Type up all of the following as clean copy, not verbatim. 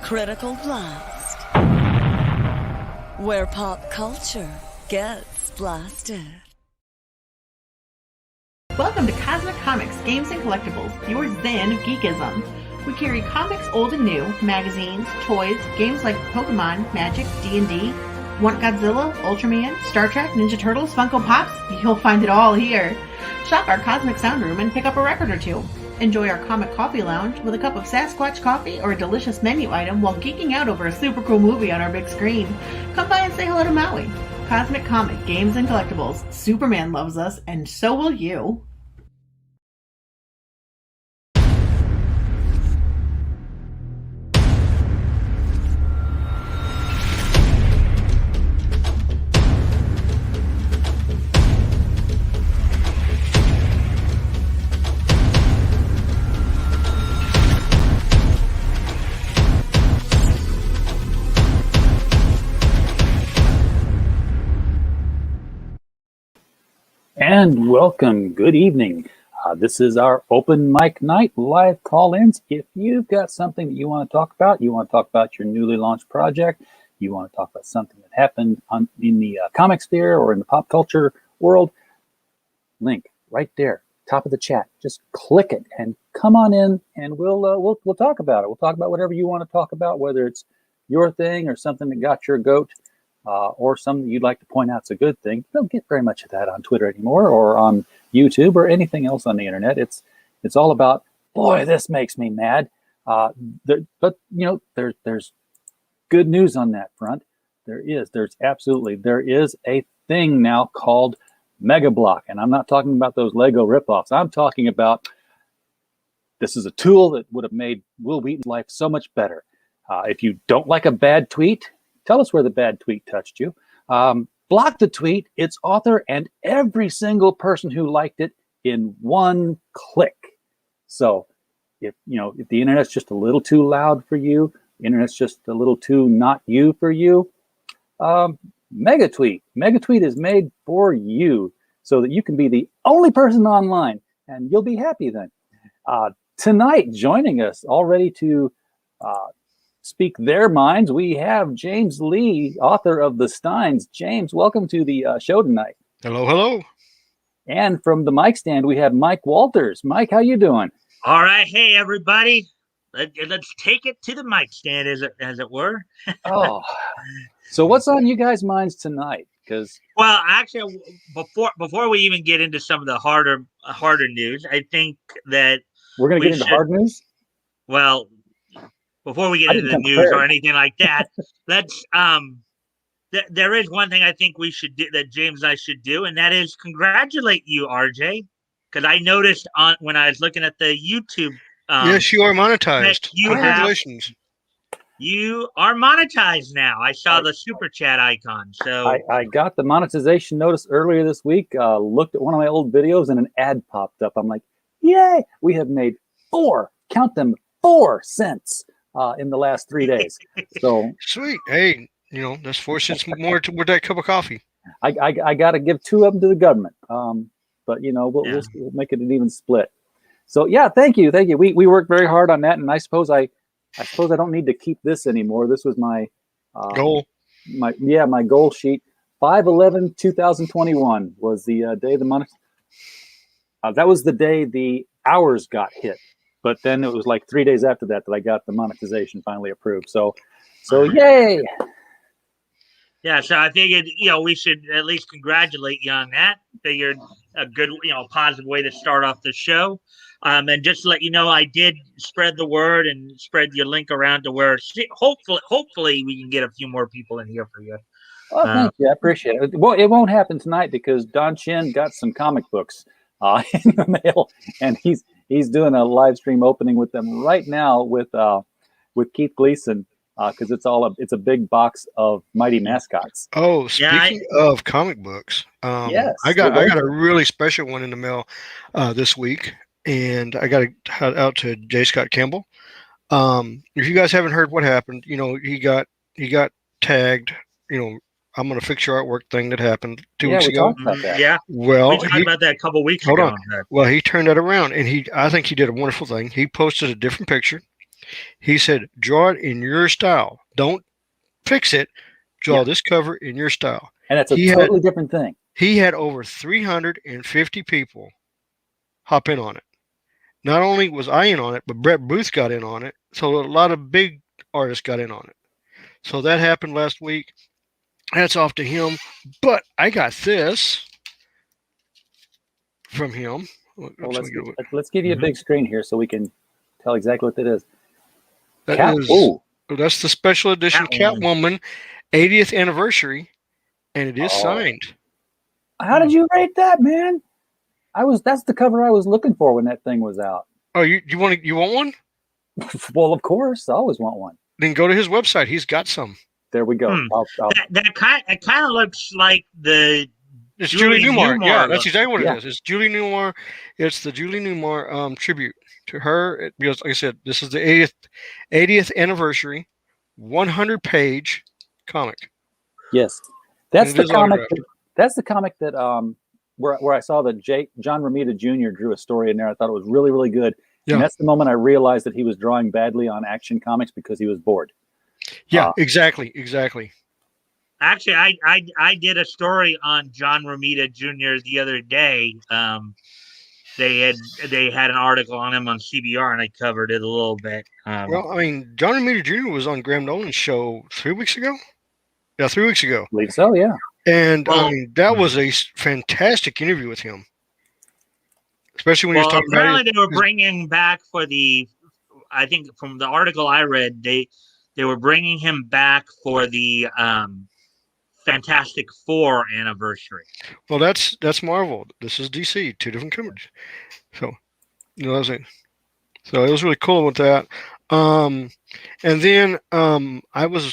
Critical Blast, where pop culture gets blasted. Welcome to Cosmic Comics, Games and Collectibles, your zen of geekism. We carry comics old and new, magazines, toys, games like Pokemon, Magic, D&D. Want Godzilla, Ultraman, Star Trek, Ninja Turtles, Funko Pops? You'll find it all here. Shop our Cosmic Sound Room and pick up a record or two. Enjoy our Comic Coffee Lounge with a cup of Sasquatch coffee or a delicious menu item while geeking out over a super cool movie on our big screen. Come by and say hello to Maui. Cosmic Comic, Games and Collectibles. Superman loves us, and so will you. And welcome. Good evening. This is our open mic night live call-ins. If you've got something that you want to talk about, you want to talk about your newly launched project, you want to talk about something that happened in the comic sphere or in the pop culture world, link right there, top of the chat. Just click it and come on in, and we'll talk about it. We'll talk about whatever you want to talk about, whether it's your thing or something that got your goat. Or something you'd like to point out's a good thing. You don't get very much of that on Twitter anymore, or on YouTube, or anything else on the internet. It's all about, boy, this makes me mad. But you know, there's good news on that front. There is a thing now called Mega Block, and I'm not talking about those Lego ripoffs. I'm talking about this is a tool that would have made Will Wheaton's life so much better. If you don't like a bad tweet, tell us where the bad tweet touched you. Block the tweet, its author, and every single person who liked it in one click. So if the internet's just a little too loud for you, the internet's just a little too not you for you, Megatweet is made for you so that you can be the only person online, and you'll be happy then. Tonight, joining us already to speak their minds, we have James Lee, author of The Steins. James, welcome to the show tonight. Hello. And from the mic stand, we have Mike Walters. Mike, how you doing? All right. Hey, everybody. Let's take it to the mic stand, as it were. Oh, so what's on you guys' minds tonight? Well, actually, before we even get into some of the harder news, I think that we're going to get into hard news. Well, before we get into the news or anything like that, let's there is one thing I think we should do, that James and I should do, and that is congratulate you, RJ, because I noticed when I was looking at the YouTube. Yes, you are monetized. Congratulations. You are monetized now. I saw the super chat icon. So I got the monetization notice earlier this week. Looked at one of my old videos and an ad popped up. I'm like, yay! We have made 4 cents. In the last 3 days. So sweet. Hey, that's 4 cents more toward that cup of coffee. I got to give 2 of them to the government. But we'll make it an even split. So yeah, thank you. We worked very hard on that, and I suppose I don't need to keep this anymore. This was my goal. My goal sheet. 5/11/2021 was the day the money. That was the day the hours got hit. But then it was like 3 days after that I got the monetization finally approved. So yay! Yeah, so I figured we should at least congratulate you on that. Figured a good positive way to start off the show. And just to let you know, I did spread the word and spread your link around to where hopefully we can get a few more people in here for you. Oh, thank you. I appreciate it. Well, it won't happen tonight because Don Chin got some comic books in the mail, and he's doing a live stream opening with them right now with Keith Gleason because it's a big box of Mighty Mascots. Oh, speaking of comic books, yes, I got a really special one in the mail this week, and I got it out to J. Scott Campbell. If you guys haven't heard what happened, he got tagged. I'm going to fix your artwork thing that happened 2 weeks ago. About that. Yeah. Well, we talked about that a couple weeks ago. Hold on. Well, he turned that around, and I think he did a wonderful thing. He posted a different picture, He said, draw it in your style. Don't fix it. Draw Yeah. this cover in your style. And that's a He totally different thing. He had over 350 people hop in on it. Not only was I in on it, but Brett Booth got in on it. So a lot of big artists got in on it. So that happened last week. Hats off to him. But I got this from him. Well, let's give you a big screen here so we can tell exactly what that is. That's the special edition Catwoman 80th anniversary, and it is signed. How did you rate that, man? That's the cover I was looking for when that thing was out. Oh, you want one? Well, of course, I always want one. Then go to his website. He's got some. There we go. That kind of looks like the It's Julie Newmar. Yeah, that's exactly what it is. It's Julie Newmar. It's the Julie Newmar tribute to her. Because, like I said, this is the 80th anniversary, 100-page comic. Yes, that's the comic. That's the comic that where I saw that John Romita Jr. drew a story in there. I thought it was really, really good. Yeah. And that's the moment I realized that he was drawing badly on Action Comics because he was bored. Yeah, exactly. Actually, I did a story on John Romita Jr. the other day. They had an article on him on CBR, and I covered it a little bit. Well, I mean, John Romita Jr. was on Graham Nolan's show 3 weeks ago. Yeah, 3 weeks ago. I believe so, yeah. And I mean, that was a fantastic interview with him, especially when he was talking about. Apparently, they were bringing back I think from the article I read, they were bringing him back for the Fantastic Four anniversary. Well, that's Marvel. This is DC, two different companies. So, so it was really cool with that. And then I wouldn't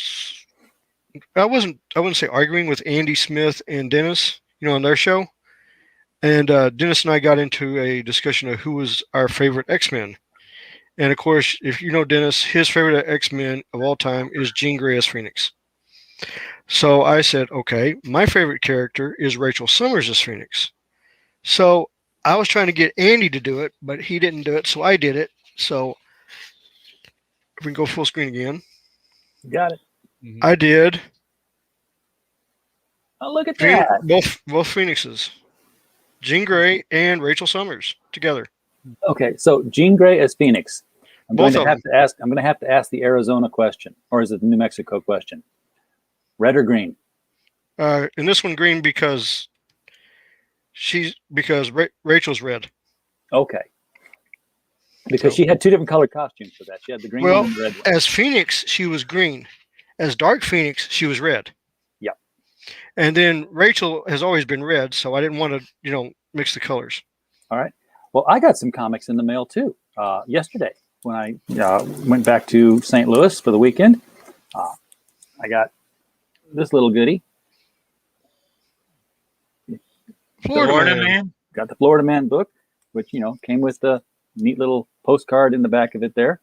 say arguing with Andy Smith and Dennis, on their show. And Dennis and I got into a discussion of who was our favorite X-Men. And of course, if you know Dennis, his favorite X-Men of all time is Jean Grey as Phoenix. So I said, okay, my favorite character is Rachel Summers as Phoenix. So I was trying to get Andy to do it, but he didn't do it, so I did it. So if we can go full screen again. Got it. I did. Oh, look at that. Both Phoenixes. Jean Grey and Rachel Summers together. Okay, so Jean Grey as Phoenix. I'm going to have to ask the Arizona question, or is it the New Mexico question? Red or green? In this one, green because Rachel's red. Okay. Because she had two different colored costumes for that. She had the green one and the red one. As Phoenix, she was green. As Dark Phoenix, she was red. Yep. And then Rachel has always been red, so I didn't want to, mix the colors. All right. Well, I got some comics in the mail too. Yesterday, when I went back to St. Louis for the weekend, I got this little goodie. Florida Man. Got the Florida Man book, which came with the neat little postcard in the back of it there,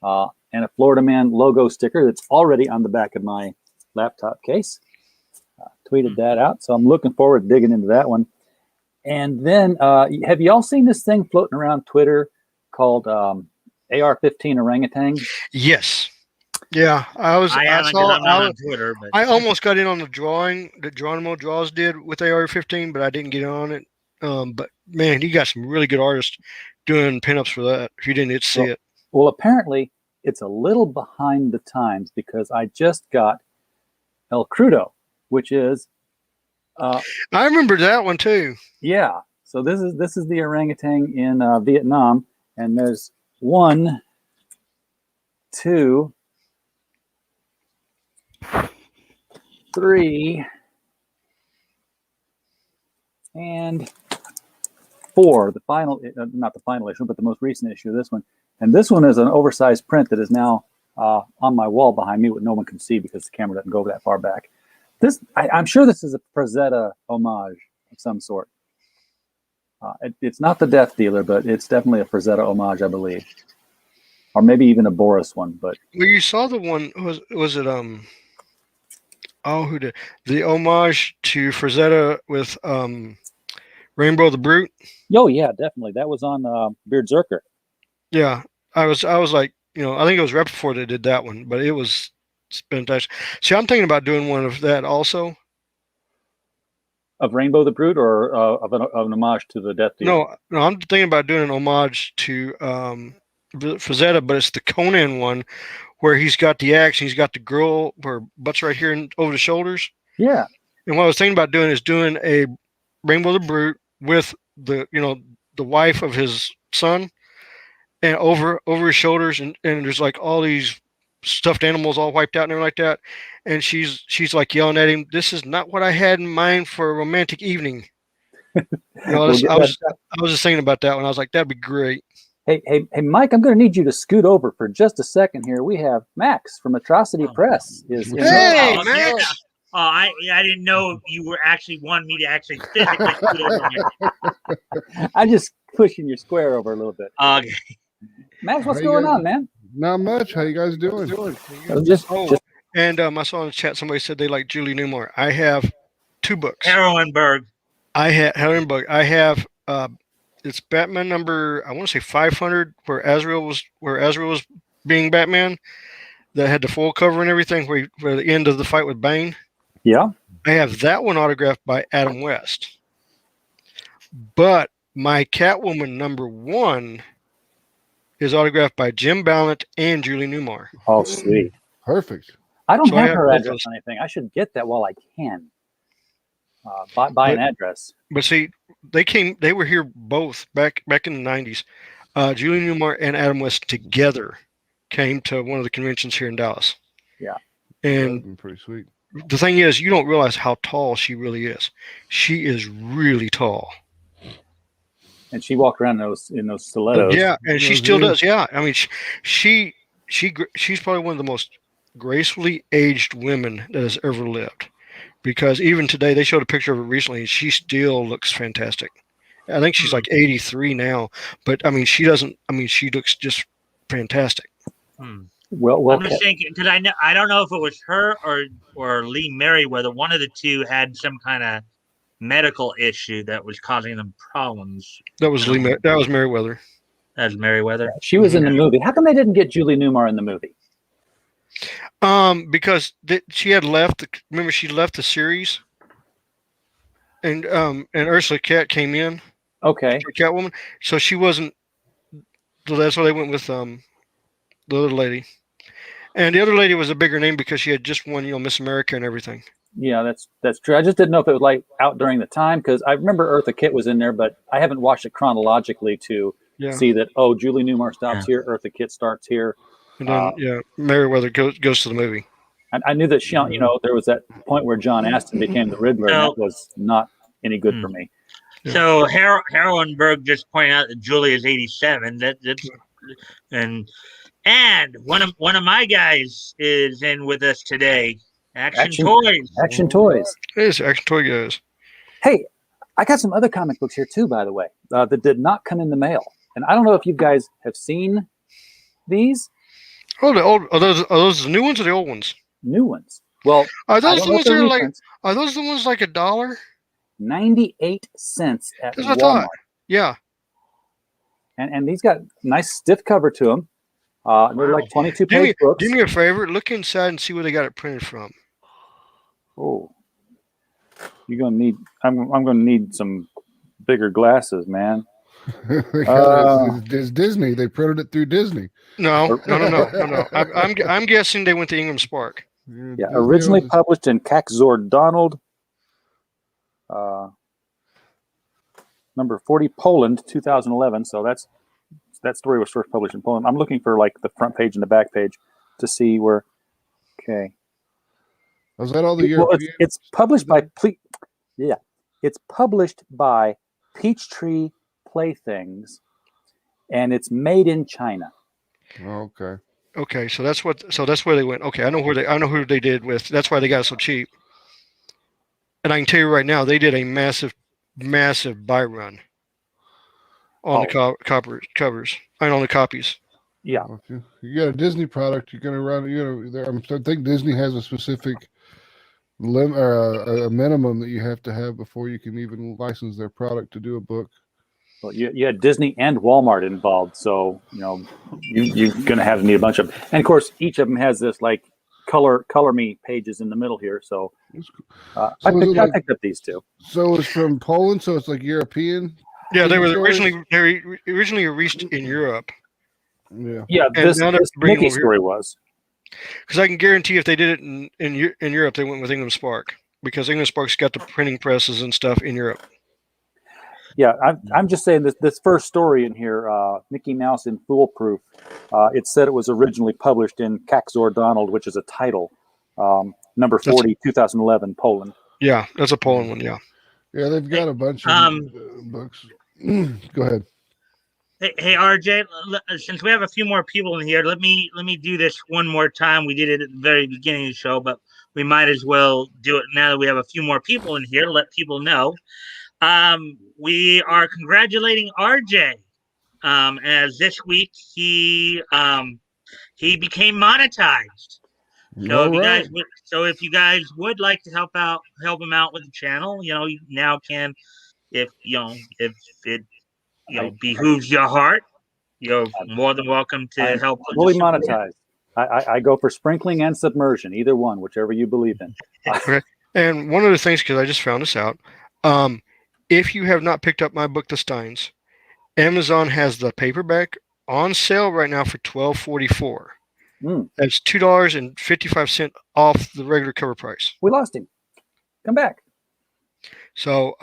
and a Florida Man logo sticker that's already on the back of my laptop case. Tweeted that out, so I'm looking forward to digging into that one. And then, have you all seen this thing floating around Twitter called AR-15 orangutan? Yes. Yeah, I haven't on Twitter, but I almost got in on the drawing that Geronimo Draws did with AR-15, but I didn't get on it. But man, he got some really good artists doing pinups for that. If you didn't get to see it. Well, apparently it's a little behind the times because I just got El Crudo, which is. I remember that one too. Yeah. So this is the orangutan in Vietnam, and there's 1, 2, 3, and 4. The final, not the final issue, but the most recent issue of this one. And this one is an oversized print that is now on my wall behind me, what no one can see because the camera doesn't go that far back. I'm sure this is a Frazetta homage of some sort. It's not the Death Dealer, but it's definitely a Frazetta homage, I believe, or maybe even a Boris one. But you saw the one was it who did the homage to Frazetta with Rainbow the Brute? Oh yeah, definitely. That was on Beard Zerker. Yeah, I was like, I think it was right before they did that one, but it was fantastic. See, I'm thinking about doing one of that also. Of Rainbow the Brute, or of an homage to the Death Dealer? No, I'm thinking about doing an homage to Frazetta, but it's the Conan one where he's got the axe and he's got the girl where butt's right here and over the shoulders. Yeah. And what I was thinking about doing is doing a Rainbow the Brute with the wife of his son, and over his shoulders, and there's like all these stuffed animals all wiped out and everything like that, and she's like yelling at him, "This is not what I had in mind for a romantic evening." I was just thinking about that one. I was like, that'd be great. Hey, Mike, I'm going to need you to scoot over for just a second here. We have Max from Atrocity Press. Hey, Max! I didn't know you were actually wanting me to actually physically scoot over here. I'm just pushing your square over a little bit. Okay. Max, what's going on, man? Not much. How you guys doing? And I saw in the chat somebody said they like Julie Newmar. I have 2 books. Heroinberg. I have it's Batman number, I want to say 500, where Azrael was being Batman, that had the full cover and everything, where the end of the fight with Bane. Yeah. I have that one autographed by Adam West. But my Catwoman number 1 is autographed by Jim Ballant and Julie Newmar. Oh, sweet. Perfect. I don't have her address or anything. I should get that while I can. Buy an address. But see, they were here both back in the 90s. Julie Newmar and Adam West together came to one of the conventions here in Dallas. Yeah. And pretty sweet. The thing is, you don't realize how tall she really is. She is really tall. And she walked around in those stilettos. Yeah, and she still does. Yeah, I mean, she's probably one of the most gracefully aged women that has ever lived. Because even today, they showed a picture of her recently, and she still looks fantastic. I think she's like 83 now, but I mean, she looks just fantastic. Well, I'm just thinking, because I don't know if it was her or Lee Merriweather. One of the two had some kind of medical issue that was causing them problems. That was Merriweather. That's Merriweather. She was in the movie. How come they didn't get Julie Newmar in the movie? Because she had left. Remember, she left the series, and Ursula Cat came in. Okay. Catwoman. So she wasn't. So that's why they went with the other lady, and the other lady was a bigger name because she had just won, Miss America and everything. Yeah, that's true. I just didn't know if it was like out during the time, because I remember Eartha Kitt was in there, but I haven't watched it chronologically to see that. Oh, Julie Newmar stops here, Eartha Kitt starts here. And then, Merriweather goes to the movie. I knew that there was that point where John Astin became the Riddler, and that was not any good for me. Yeah. So Heroinberg just pointed out that Julie is 87. And one of my guys is in with us today. Action Toys. Action Toys. It is Action Toy guys. Hey, I got some other comic books here too, by the way, that did not come in the mail, and I don't know if you guys have seen these. Oh, the old are those the new ones or the old ones? New ones. Well, are those the ones that are like? Are those the ones like $1? 98 cents at That's Walmart. what I thought. Yeah. And these got nice stiff cover to them. They're like 22-page books. Do me a favor. Look inside and see where they got it printed from. Oh, you're gonna need. I'm gonna need some bigger glasses, man. It's Disney. They printed it through Disney. No. I'm guessing they went to Ingram Spark. Yeah, originally published in Caxzor Donald, number 40, Poland, 2011. So that story was first published in Poland. I'm looking for like the front page and the back page to see where. Okay. Was that all the year? Well, it's published by. It's published by Peachtree Playthings, and it's made in China. Oh, okay. Okay, so that's where they went. Okay, I know who they did with. That's why they got it so cheap. And I can tell you right now, they did a massive buy run on the covers. I mean, on the copies. Yeah. Okay. You got a Disney product, you're going to run. I think Disney has a specific a minimum that you have to have before you can even license their product to do a book. Well, you had Disney and Walmart involved, so you're going to have to need a bunch of them. And of course, each of them has this like color me pages in the middle here. So That's cool. I So is it I like picked up these two. so it's from Poland, so it's like European. Yeah, they were stories? originally released in Europe, Yeah. Yeah, and this now they're bringing Mickey them over story here. was. Because I can guarantee if they did it in Europe, they went with England Spark, because England Spark's got the printing presses and stuff in Europe. Yeah, I'm just saying this first story in here, Mickey Mouse in Foolproof. It said it was originally published in Kaczor Donald, which is a title, number 40, 2011, Poland. Yeah, that's a Poland one. Yeah. Yeah, they've got a bunch of books. Go ahead. Hey, RJ, since we have a few more people in here, let me do this one more time. We did it at the very beginning of the show, but we might as well do it now that we have a few more people in here to let people know. We are congratulating RJ, as this week he became monetized. So if you guys would like to help him out with the channel, you now can, if it behooves your heart, you're more than welcome to help. Fully monetized. I go for sprinkling and submersion, either one, whichever you believe in. Okay. And one of the things, because I just found this out, if you have not picked up my book, The Steins, Amazon has the paperback on sale right now for $12.44. That's $2.55 off the regular cover price. We lost him. Come back. So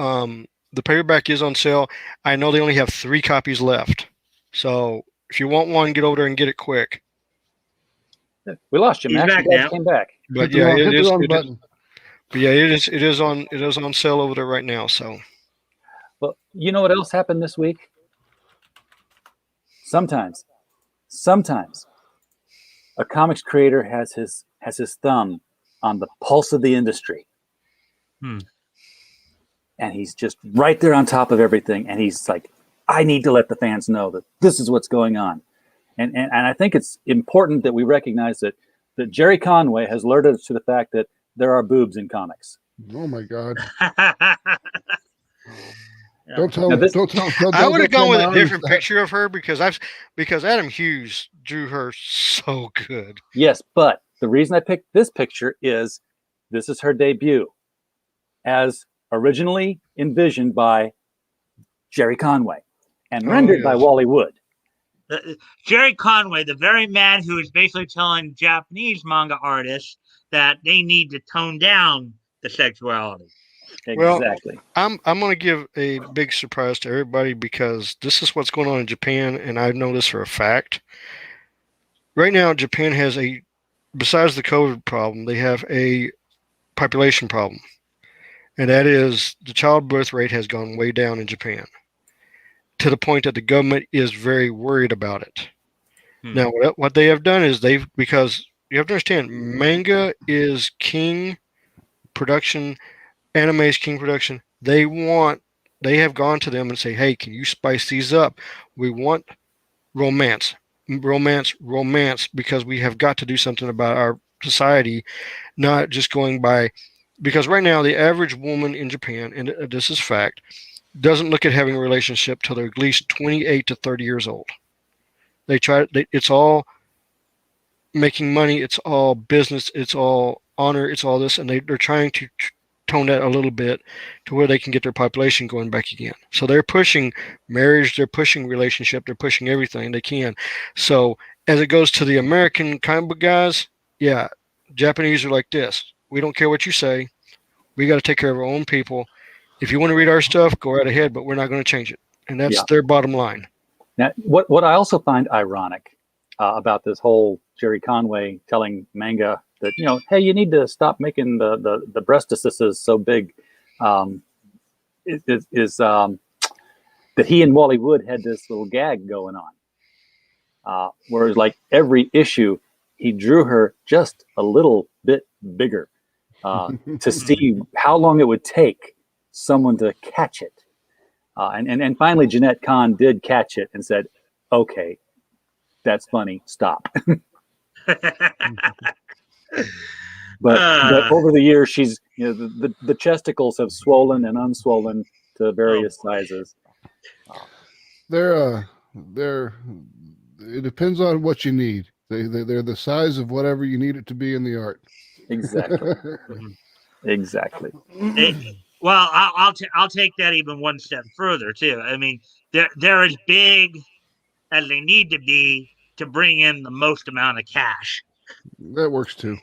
the paperback is on sale. I know they only have 3 copies left. So if you want one, get over there and get it quick. We lost you, Max. You guys came back. But yeah, it is on sale over there right now. So, well, you know what else happened this week? Sometimes, a comics creator has his thumb on the pulse of the industry, and he's just right there on top of everything. And he's like, I need to let the fans know that this is what's going on. And I think it's important that we recognize that Jerry Conway has alerted us to the fact that there are boobs in comics. Oh my God! Yeah. Don't tell. I would have gone with a different picture of her because Adam Hughes drew her so good. Yes, but the reason I picked this picture is this is her debut, as originally envisioned by Jerry Conway and rendered by Wally Wood. Jerry Conway, the very man who is basically telling Japanese manga artists that they need to tone down the sexuality. Exactly. Well, I'm going to give a big surprise to everybody because this is what's going on in Japan, and I know this for a fact. Right now, Japan has besides the COVID problem, they have a population problem, and that is the childbirth rate has gone way down in Japan, to the point that the government is very worried about it. Now, what they have done is because you have to understand, manga is king production, anime is king production. They have gone to them and say, hey, can you spice these up? We want romance, because we have got to do something about our society, not just going by, because right now the average woman in Japan, and this is fact, doesn't look at having a relationship till they're at least 28 to 30 years old. It's all making money, it's all business, it's all honor, it's all this, and they're trying to tone that a little bit to where they can get their population going back again. So they're pushing marriage, they're pushing relationship, they're pushing everything they can. So as it goes to the American comic book guys, yeah, Japanese are like this. We don't care what you say. We got to take care of our own people. If you want to read our stuff, go right ahead, but we're not going to change it. And that's their bottom line. Now, what I also find ironic about this whole Jerry Conway telling manga that, hey, you need to stop making the breastises so big, is that he and Wally Wood had this little gag going on. Whereas like every issue, he drew her just a little bit bigger to see how long it would take someone to catch it. And finally, Jeanette Kahn did catch it and said, okay, that's funny, stop. But over the years, she's, the chesticles have swollen and unswollen to various sizes. they're it depends on what you need. They're the size of whatever you need it to be in the art. Exactly. Exactly. Well, I'll take that even one step further too. I mean, they're as big as they need to be to bring in the most amount of cash, That works too.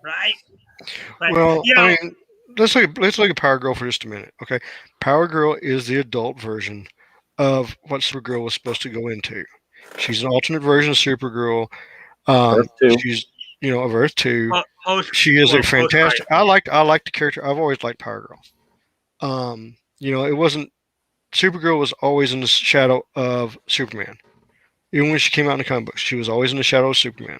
right? But Well, you know, I mean, let's look at Power Girl for just a minute. Okay, Power Girl is the adult version of what Supergirl was supposed to go into. She's an alternate version of Supergirl. Earth 2. She's of Earth 2. post She is a post fantastic. I like the character. I've always liked Power Girl. It wasn't Supergirl was always in the shadow of Superman. Even when she came out in the comic books, she was always in the shadow of Superman,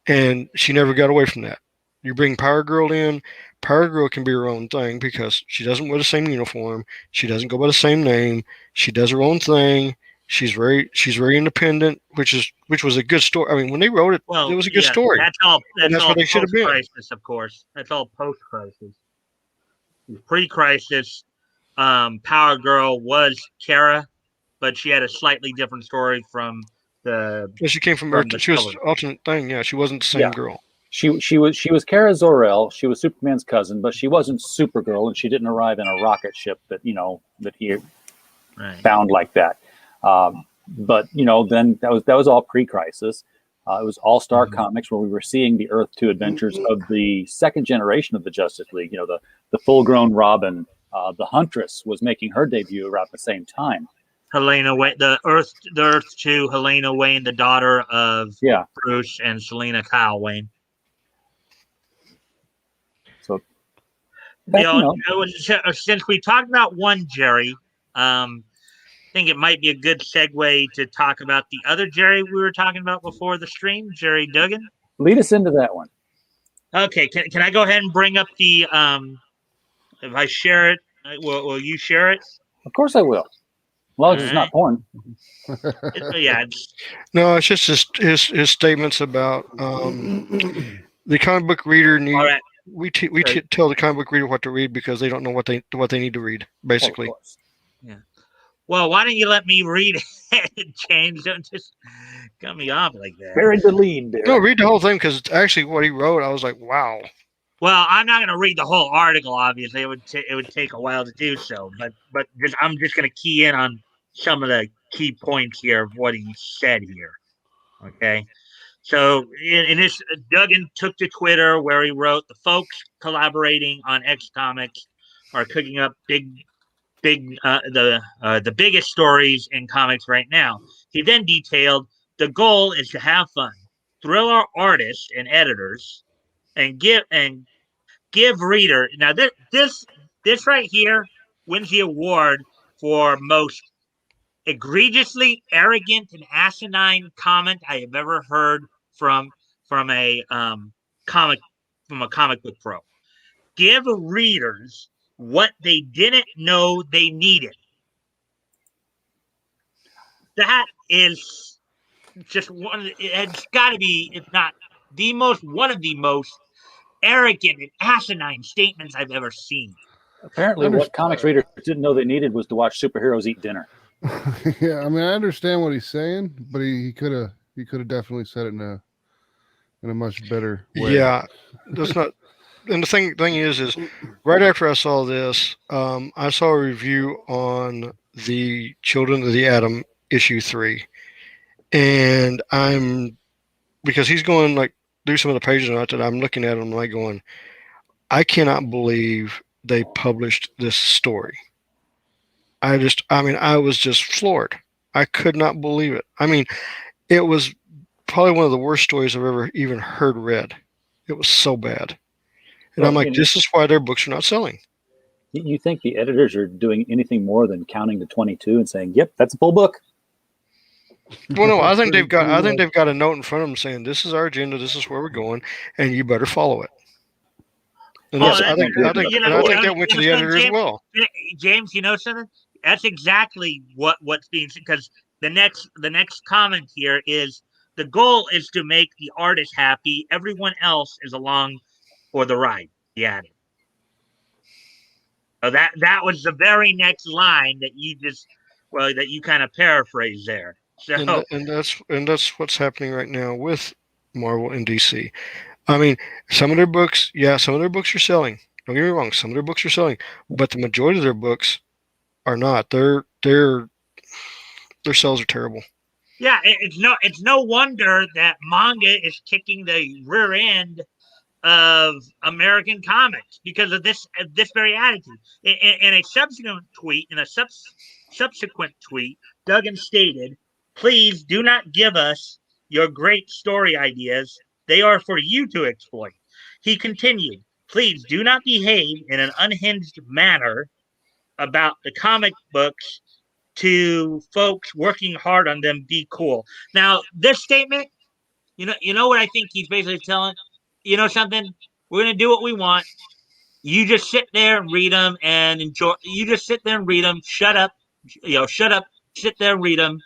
and she never got away from that. You bring Power Girl in, Power Girl can be her own thing because she doesn't wear the same uniform. She doesn't go by the same name. She does her own thing. She's very independent, which was a good story. I mean, when they wrote it, Well, it was a good yeah, story. that's all. That's all what they should have been. post-crisis, of course. That's all post-crisis. Pre-crisis, Power Girl was Kara, but she had a slightly different story from the Well, she came from from Earth. the She was cover. alternate thing. Yeah, she wasn't the same Yeah. girl. She was Kara Zor-El. She was Superman's cousin, but she wasn't Supergirl, and she didn't arrive in a rocket ship that he Right. found like that. But then that was all pre-crisis. It was All-Star Comics where we were seeing the Earth 2 adventures of the second generation of the Justice League. The full-grown Robin, the Huntress was making her debut around the same time. Helena Wayne, the Earth 2, Helena Wayne, the daughter of Yeah. Bruce and Selena Kyle Wayne. So since we talked about one Jerry, I think it might be a good segue to talk about the other Jerry we were talking about before the stream, Jerry Duggan. lead us into that one. Okay, can I go ahead and bring up the if I share it, will you share it? Of course I will. As long as it's not porn. No, it's just his statements about the comic book reader need. All right. We tell the comic book reader what to read because they don't know what they need to read, basically. Yeah. Well, why don't you let me read it, James? Don't just cut me off like that. Buried the lead there. No, read the whole thing because it's actually what he wrote. I was like, wow. Well, I'm not going to read the whole article. Obviously, it would take a while to do so. But I'm just going to key in on some of the key points here of what he said here. Okay. So in this, Duggan took to Twitter where he wrote, "The folks collaborating on X Comics are cooking up the biggest stories in comics right now." He then detailed, "The goal is to have fun, thrill our artists and editors, and give reader." Now this right here wins the award for most egregiously arrogant and asinine comment I have ever heard from a comic book pro. Give readers what they didn't know they needed. That is just it's got to be, if not one of the most arrogant and asinine statements I've ever seen. Apparently, what comics readers didn't know they needed was to watch superheroes eat dinner. Yeah, I mean, I understand what he's saying, but he could have definitely said it in a much better way. Yeah, that's not. And the thing is right after I saw this, I saw a review on the Children of the Atom issue 3, and because he's going like through some of the pages on it, that I'm looking at them like going, I cannot believe they published this story. I was just floored. I could not believe it. I mean, it was probably one of the worst stories I've ever even heard read. It was so bad. And I'm like, this is why their books are not selling. You think the editors are doing anything more than counting to 22 and saying, "Yep, that's a full book"? Well, no, I think they've got a note in front of them saying, "This is our agenda. This is where we're going, and you better follow it." And I think that went to the editor as well. James, you know something? That's exactly what's being said, because the next comment here is, "The goal is to make the artist happy. Everyone else is along for the ride." Yeah. So that was the very next line that you just well, that you kind of paraphrase there. So And that's what's happening right now with Marvel and DC. I mean, some of their books are selling. Don't get me wrong, some of their books are selling, but the majority of their books are not. Their sales are terrible. yeah, it's no wonder that manga is kicking the rear end of American comics because of this very attitude. In a subsequent tweet, Duggan stated, "Please do not give us your great story ideas. They are for you to exploit." He continued, "Please do not behave in an unhinged manner about the comic books to folks working hard on them. Be cool." Now, this statement, you know what I think he's basically telling, you know something, we're gonna do what we want. You just sit there and read them and enjoy. You just sit there and read them. Shut up, shut up. Sit there and read them.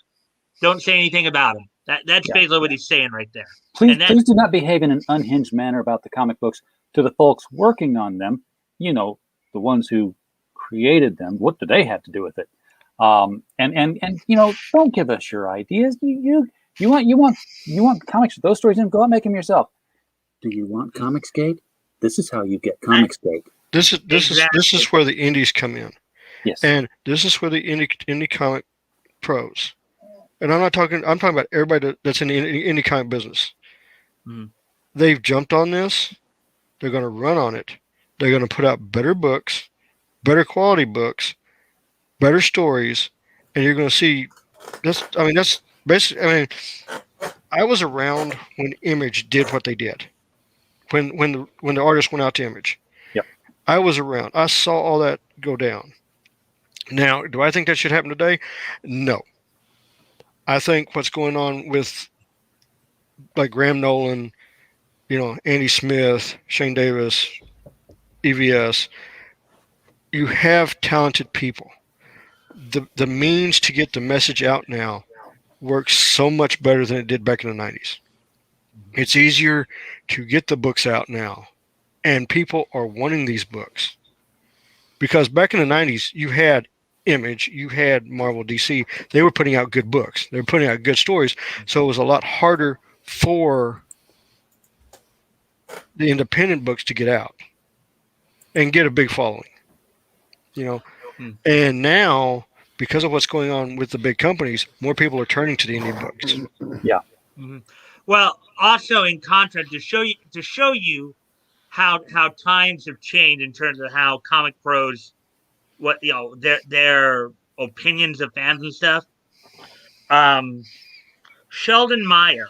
Don't say anything about them. That's basically what he's saying right there. Please do not behave in an unhinged manner about the comic books to the folks working on them. You know, the ones who created them. What do they have to do with it? And you know, don't give us your ideas. You want comics with those stories in? Go out and make them yourself. Do you want Comicsgate? This is how you get Comicsgate. This is where the indies come in. Yes. And this is where the indie comic pros. And I'm talking about everybody that's in the indie comic business. Mm. They've jumped on this. They're going to run on it. They're going to put out better books, better quality books, better stories, and you're going to see that's basically, I was around when Image did what they did. When the artist went out to Image. Yep. I was around. I saw all that go down. Now, do I think that should happen today? No. I think what's going on with like Graham Nolan, Andy Smith, Shane Davis, EVS, you have talented people. The means to get the message out now works so much better than it did back in the 90s. It's easier to get the books out now, and people are wanting these books. Because back in the 90s, you had Image, you had Marvel, DC. They were putting out good books. They were putting out good stories. So it was a lot harder for the independent books to get out and get a big following. And now, because of what's going on with the big companies, more people are turning to the indie books. Yeah. Mm-hmm. Well, also in contrast, to show you how times have changed in terms of how comic pros, their opinions of fans and stuff. Sheldon Meyer,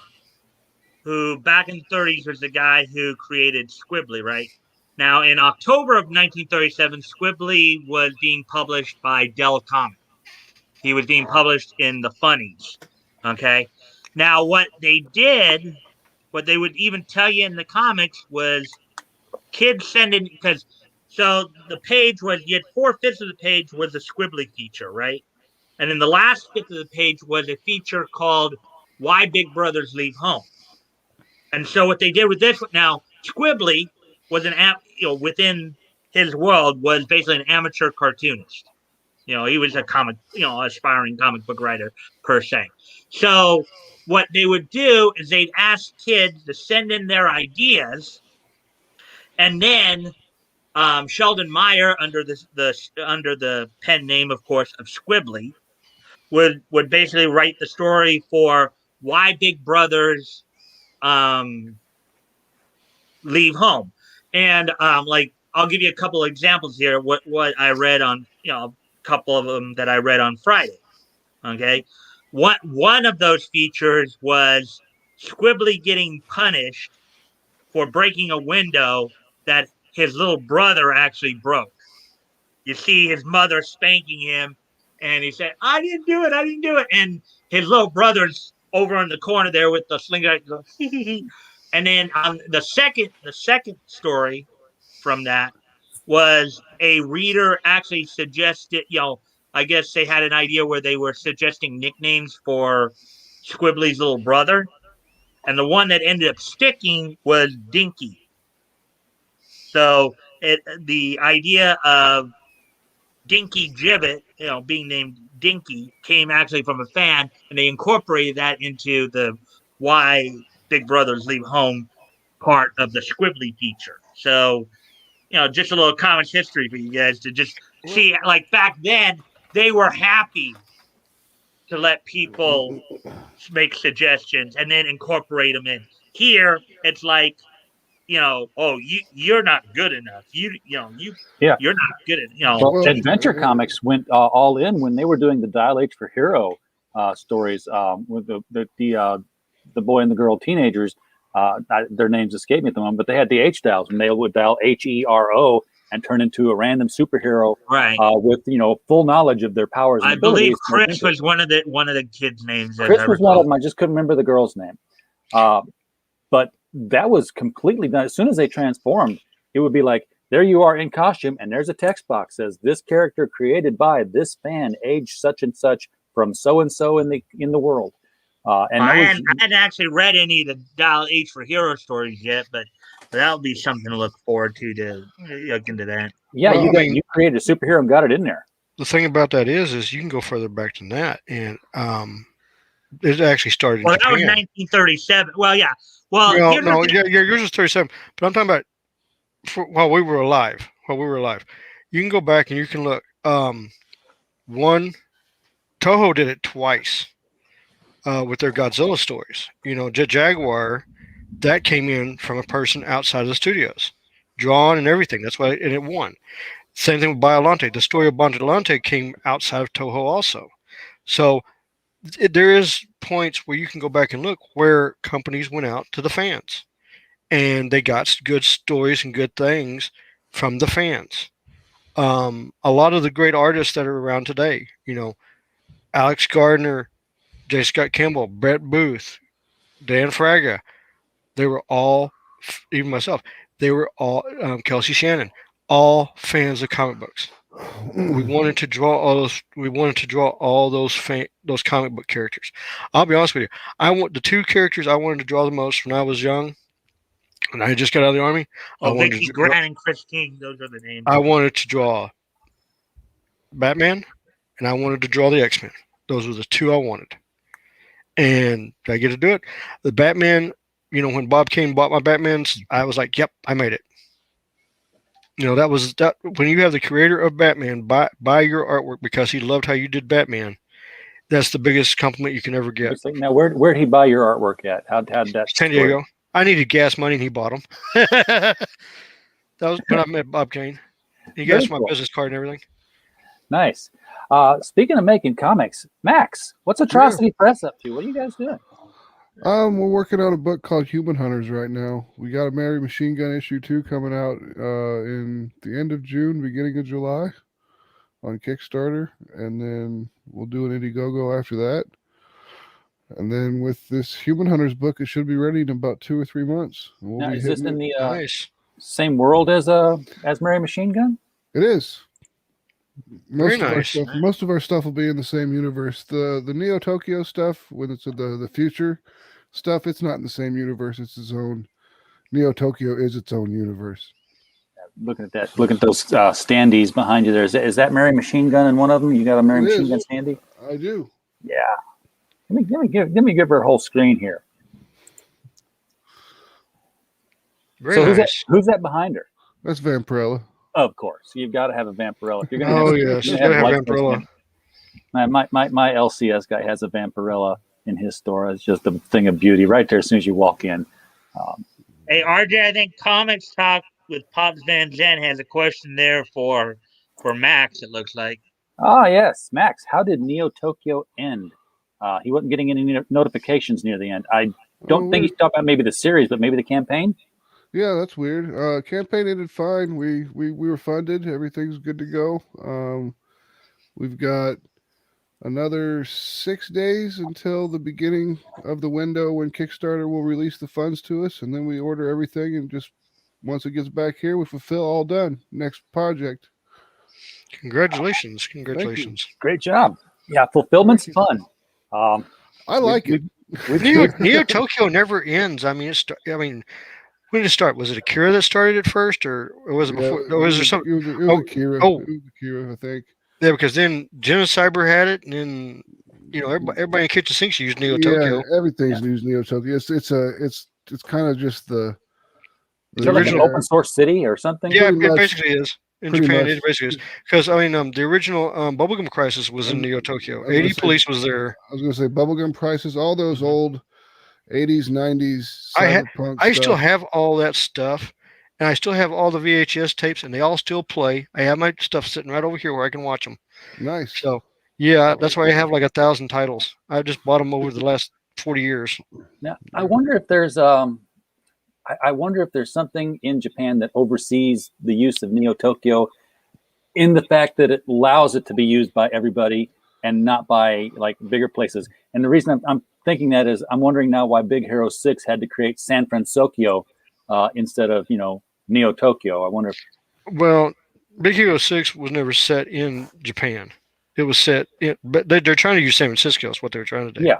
who back in the 30s was the guy who created Squibbly, right? Now, in October of 1937, Squibbly was being published by Dell Comics. He was being published in the Funnies. Okay. Now, what they would even tell you in the comics was kids sending, so the page was, you had 4/5 of the page was a Squibbly feature, right? And then the last fifth of the page was a feature called Why Big Brothers Leave Home. And so what they did with this, now, Squibbly was within his world, was basically an amateur cartoonist. He was a aspiring comic book writer per se. So what they would do is they'd ask kids to send in their ideas, and then Sheldon Meyer, under the pen name, of course, of Squibbly, would basically write the story for Why Big Brothers Leave Home. And I'll give you a couple of examples here. What I read on, a couple of them that I read on Friday. Okay, one of those features was Squibbly getting punished for breaking a window that his little brother actually broke. You see his mother spanking him, and he said, I didn't do it. And his little brother's over in the corner there with the slingshot. And then the second story from that was a reader actually suggested, I guess they had an idea where they were suggesting nicknames for Squibbly's little brother. And the one that ended up sticking was Dinky. So the idea of Dinky Gibbet, being named Dinky, came actually from a fan, and they incorporated that into the why Big Brothers Leave Home part of the Squibbly feature. So, just a little comics history for you guys to just see. Like back then, they were happy to let people make suggestions and then incorporate them in. Here, it's like, you're not good enough. Yeah. You're not good enough. Well, Adventure Comics went all in when they were doing the Dial H for Hero stories with the boy and the girl teenagers. Their names escape me at the moment, but they had the H dials, and they would dial HERO and turn into a random superhero, right? With full knowledge of their powers. And I believe Chris was one of the kids' names. Chris was one of them. I just couldn't remember the girl's name. But that was completely done. As soon as they transformed, it would be like, there you are in costume, and there's a text box that says this character created by this fan, age such and such, from so and so in the world. And I hadn't actually read any of the Dial H for Hero stories yet, but that'll be something to look forward to look into that. Yeah, you created a superhero and got it in there. The thing about that is you can go further back than that, and it actually started. Well, in Japan. That was 1937. Well, yeah. Well, yours was 37. But I'm talking about while we were alive. You can go back and you can look. One, Toho did it twice with their Godzilla stories. Jaguar, that came in from a person outside of the studios, drawn and everything. That's why, and it won. Same thing with Biollante. The story of Biollante came outside of Toho also. So there is points where you can go back and look where companies went out to the fans, and they got good stories and good things from the fans. A lot of the great artists that are around today, Alex Gardner, J. Scott Campbell, Brett Booth, Dan Fraga, they were all, even myself, they were all, Kelsey Shannon, all fans of comic books. We wanted to draw all those. Those comic book characters. I'll be honest with you. The two characters I wanted to draw the most when I was young, and I just got out of the army. Vicky Grant and Chris King. Those are the names. I wanted to draw Batman, and I wanted to draw the X-Men. Those were the two I wanted. And did I get to do it? The Batman. When Bob Kane bought my Batmans, I was like, "Yep, I made it." That was that. When you have the creator of Batman buy your artwork because he loved how you did Batman, that's the biggest compliment you can ever get. Now, where'd he buy your artwork at? How did that? San Diego. I needed gas money, and he bought them. That was when I met Bob Kane. He gave us my business card and everything. Nice. Speaking of making comics, Max, what's Atrocity Press up to? What are you guys doing? We're working on a book called Human Hunters right now. We got a Mary Machine Gun issue 2 coming out in the end of June, beginning of July on Kickstarter, and then we'll do an Indiegogo after that. And then with this Human Hunters book, it should be ready in about 2 or 3 months. Now, is this in the same world as Mary Machine Gun? It is. Most of our stuff will be in the same universe. The Neo Tokyo stuff, when it's the future stuff, it's not in the same universe. It's its own. Neo Tokyo is its own universe. Looking at that, look at those standees behind you there. Is that Mary Machine Gun in one of them? You got a Mary Machine Gun standee? I do. Yeah. Let me give her a whole screen here. Very nice. Who's that behind her? That's Vampirella. Of course, you've got to have a Vampirella. If you're gonna she's got to have Vampirella. My LCS guy has a Vampirella in his store. It's just a thing of beauty right there as soon as you walk in. Hey, RJ, I think Comics Talk with Pops Van Zen has a question there for Max, it looks like. Ah, yes. Max, how did Neo Tokyo end? He wasn't getting any notifications near the end. I don't think he's talking about maybe the series, but maybe the campaign. Yeah, that's weird. Campaign ended fine. We were funded. Everything's good to go. We've got another 6 days until the beginning of the window when Kickstarter will release the funds to us, and then we order everything, and just once it gets back here, we fulfill all done. Next project. Congratulations. Great job. Yeah, fulfillment's fun. I like it. Neo Tokyo never ends. I mean, when did it start? Was it Akira that started it first, or was it before? Or was there something? It was Akira. It was Akira, I think. Yeah, because then Genocyber had it, and then everybody in Kitchen Sinks used Neo Tokyo. Everything's used Neo Tokyo. It's kind of just the Is there like an open source city or something? Yeah, Pretty it much. basically is. In Pretty Japan, much. it basically is. Because the original Bubblegum Crisis was in Neo Tokyo. 80 Police was there. I was gonna say Bubblegum Prices, all those old 80s, 90s cyberpunk I stuff. still have all that stuff, and I still have all the VHS tapes, and they all still play. I have my stuff sitting right over here where I can watch them. Nice. So, yeah, that's why I have like 1,000 titles. I just bought them over the last 40 years. Now, I wonder if there's I wonder if there's something in Japan that oversees the use of Neo Tokyo, in the fact that it allows it to be used by everybody and not by like bigger places. And the reason I'm thinking that is I'm wondering now why Big Hero 6 had to create San Francisco instead of Neo Tokyo. I wonder if Well, Big Hero 6 was never set in Japan. It was set in, but they're trying to use San Francisco is what they're trying to do. Yeah.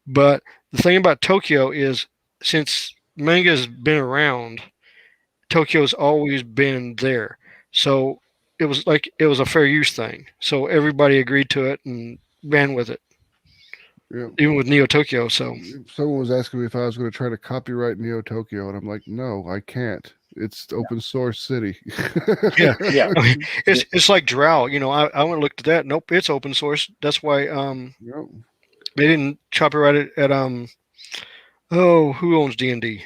But the thing about Tokyo is, since manga has been around, Tokyo's always been there. So it was a fair use thing. So everybody agreed to it and ran with it. Yeah. Even with Neo Tokyo. So someone was asking me if I was going to try to copyright Neo Tokyo, and I'm like, no, I can't. It's open source city. yeah. I mean, it's like Drow. I went and looked at that. Nope, it's open source. That's why they didn't copyright it at who owns D&D?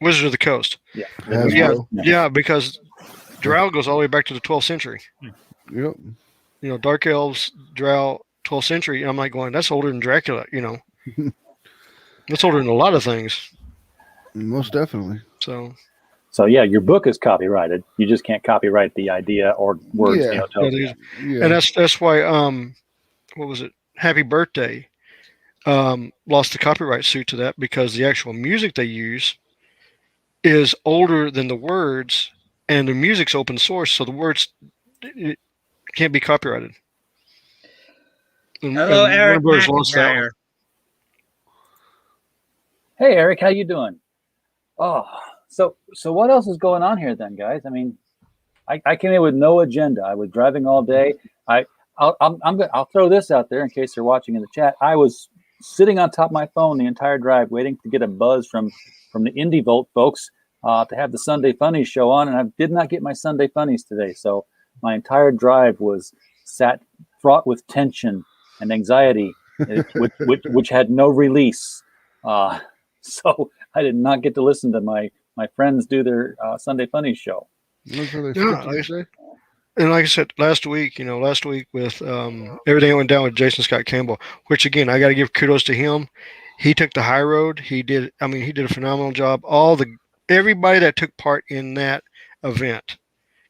Wizards of the Coast. Yeah, because Drow goes all the way back to the 12th century. Yep. Dark Elves, Drow, 12th century. And I'm like going, that's older than Dracula. That's older than a lot of things. Most definitely. So yeah, your book is copyrighted. You just can't copyright the idea or words. Yeah. And that's why what was it? Happy Birthday lost the copyright suit to that, because the actual music they use is older than the words, and the music's open source, so the words it can't be copyrighted. Hello, Eric McIntyre. Hey, Eric, how you doing? Oh, so what else is going on here then, guys? I mean, I came in with no agenda. I was driving all day. I'll throw this out there in case they're watching in the chat. I was sitting on top of my phone the entire drive, waiting to get a buzz from the Indie Volt folks to have the Sunday Funnies show on, and I did not get my Sunday Funnies today. So my entire drive was fraught with tension and anxiety, which had no release. So I did not get to listen to my friends do their Sunday Funnies show. And like I said, last week with everything that went down with Jason Scott Campbell, which again, I got to give kudos to him. He took the high road. He did a phenomenal job. Everybody that took part in that event,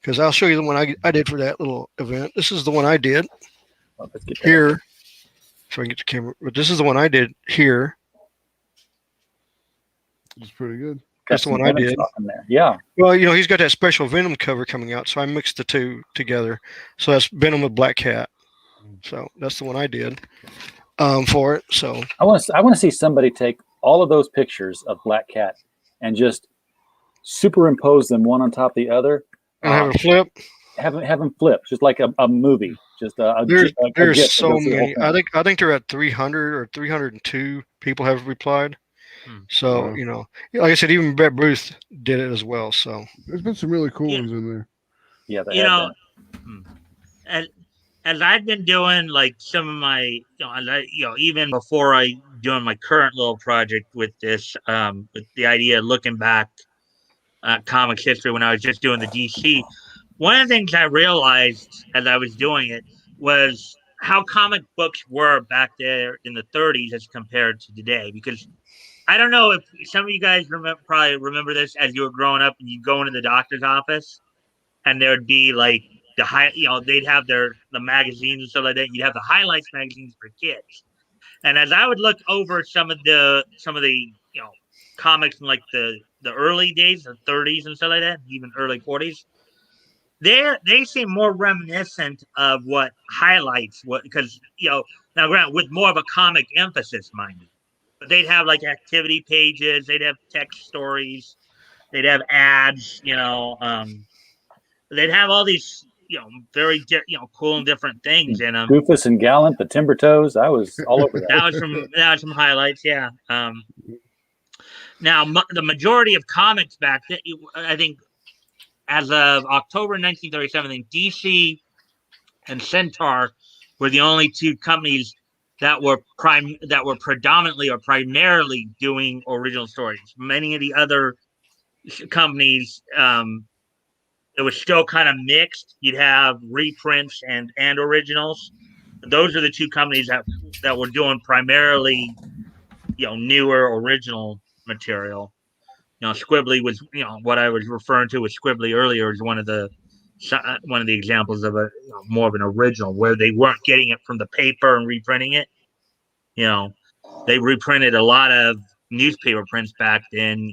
because I'll show you the one I did for that little event. This is the one I did here. So I can get the camera, but this is the one I did here. It's pretty good. That's the one I did. Yeah. Well, he's got that special Venom cover coming out, so I mixed the two together. So that's Venom with Black Cat. So that's the one I did for it. So I want to see somebody take all of those pictures of Black Cat and just superimpose them one on top of the other. And have them flip. Have them flip, just like a movie. Just there's so many. I think they're at 300 or 302 people have replied. So like I said, even Brett Booth did it as well. So there's been some really cool ones in there. Yeah, as I've been doing like some of my, even before I doing my current little project with this, with the idea of looking back at comics history when I was just doing the DC, one of the things I realized as I was doing it was how comic books were back there in the 30s as compared to today, because I don't know if some of you guys probably remember this as you were growing up and you go into the doctor's office and there would be like they'd have the magazines and stuff like that. You'd have the highlights magazines for kids. And as I would look over some of the comics in like the early days, the 30s and stuff like that, even early 40s, they seem more reminiscent of what highlights because now granted with more of a comic emphasis, mind you. They'd have like activity pages, they'd have text stories, they'd have ads, they'd have all these, very cool and different things in them. Goofus and Gallant, the Timber Toes. I was all over that. That was some highlights. Yeah. Now the majority of comics back then, I think, as of October 1937, I think DC and Centaur were the only two companies that were predominantly or primarily doing original stories. Many of the other companies, it was still kind of mixed. You'd have reprints and originals. Those are the two companies that were doing primarily, newer original material. Squibbly was, what I was referring to with Squibbly earlier is one of the examples of more of an original where they weren't getting it from the paper and reprinting it. They reprinted a lot of newspaper prints back then.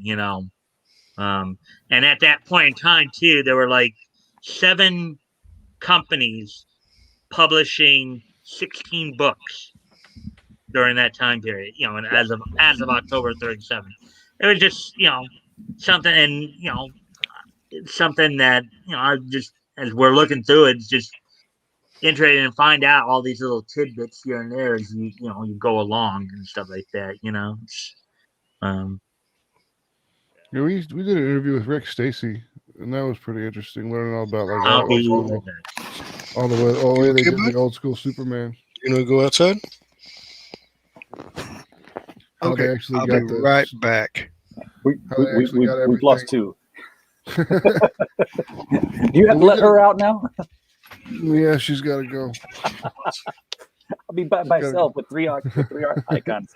And at that point in time too, there were like 7 companies publishing 16 books during that time period. And as of October 37, it was just something, and something that I just, as we're looking through it, it's just interesting to find out all these little tidbits here and there as you go along and stuff like that. We did an interview with Rick Stacy, and that was pretty interesting. Learning all about like all the way they did the old school Superman. You know, go outside. Okay, I'll be right back. We've lost 2. Do you have to let her out now? Yeah, she's got to go. I'll be by myself with 3 icons.